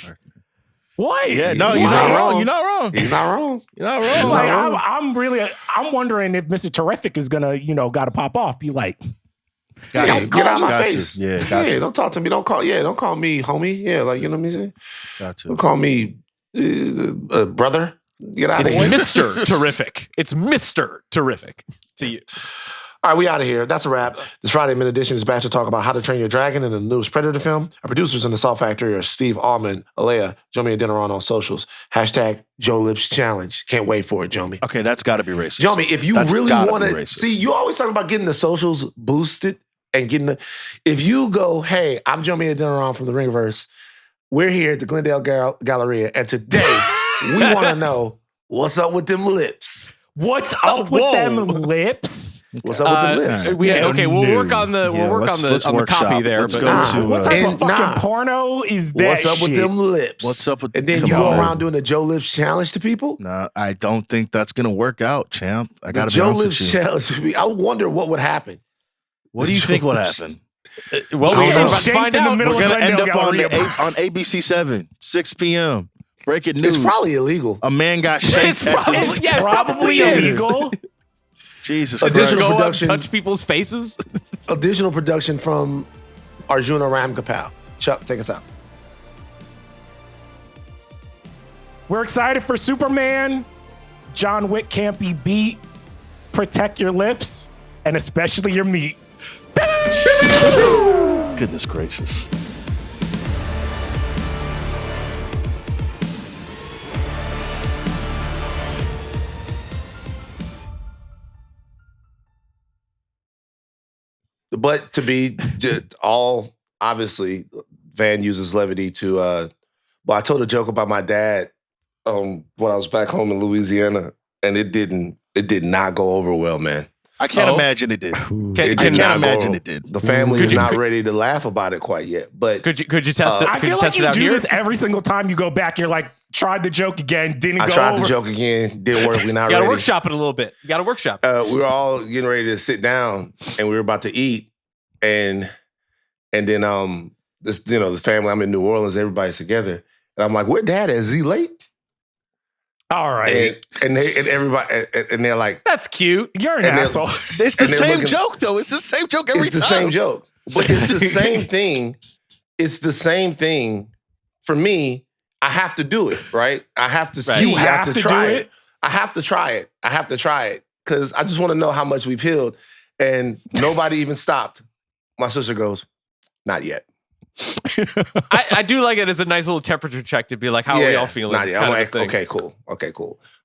What? Yeah, no, he's not wrong. You're not wrong. He's not wrong. You're not wrong. Like, I'm wondering if Mr. Terrific is gonna, got to pop off. Be like... Get out of my face. Yeah, don't talk to me. Don't call me homie. Yeah, like, you know what I'm saying? Got to. Don't call me brother. Get out of here. It's Mr. Terrific. It's Mr. Terrific to you. All right, we out of here. That's a wrap. This Friday Mid Edition is back to talk about How to Train Your Dragon and the newest Predator film. Our producers in the Salt Factory are Steve Ahlman, Aleya, Jomi, and Adeniran on socials. # Joe Lips Challenge. Can't wait for it, Jomi. Okay, that's got to be racist. Jomi, if you really want to... See, you always talk about getting the socials boosted and getting the... If you go, hey, I'm Jomi Adeniran from the Ringverse. We're here at the Glendale Galleria, and today we want to know what's up with them lips. What's up with them lips? What's up with the lips? We'll work on the copy there. Let's go to what type of fucking porno is that? What's up with them lips? What's up with? And then you go around doing the Joe Lips challenge to people? No, I don't think that's gonna work out, champ. I got to be honest with you. Joe Lips challenge. I wonder what would happen. What do you think would happen? Well, we're about to find out. We're gonna end up on ABC 7, 6 p.m. Breaking news. It's probably illegal. A man got shanked. It's probably illegal. Jesus Christ. Additional go production. Touch people's faces. Additional production from Arjuna Ramgopowell. Chuck, take us out. We're excited for Superman. John Wick can't be beat. Protect your lips and especially your meat. Goodness gracious. But to be just all obviously, Van uses levity to. But I told a joke about my dad when I was back home in Louisiana, and it did not go over well, man. I can't imagine it did. It I did can't not go imagine over- it did. The family is not ready to laugh about it quite yet. But Could you test it? I Could feel you like test it you out do here? this every single time you go back. You're like, tried the joke again, didn't I go tried over. the joke again, didn't work. We're not You got to ready. workshop it a little bit. You got to workshop. We were all getting ready to sit down, and we were about to eat, and then this the family. I'm in New Orleans. Everybody's together, and I'm like, "Where Dad is? Is he late?" All right. And everybody and they're like, That's cute. You're an and then- asshole. It's the And they're same looking- joke, though. It's the same joke every it's the time. same joke, but it's the same thing. It's the same thing. For me, I have to do it, right? I have to see. You I have to try do it. it? I have to try it. I have to try it because I just want to know how much we've healed. And nobody even stopped. My sister goes, "Not yet." I do like it as a nice little temperature check to be like, how are we all feeling? Not yet. I'm kind of like, thing. okay, cool.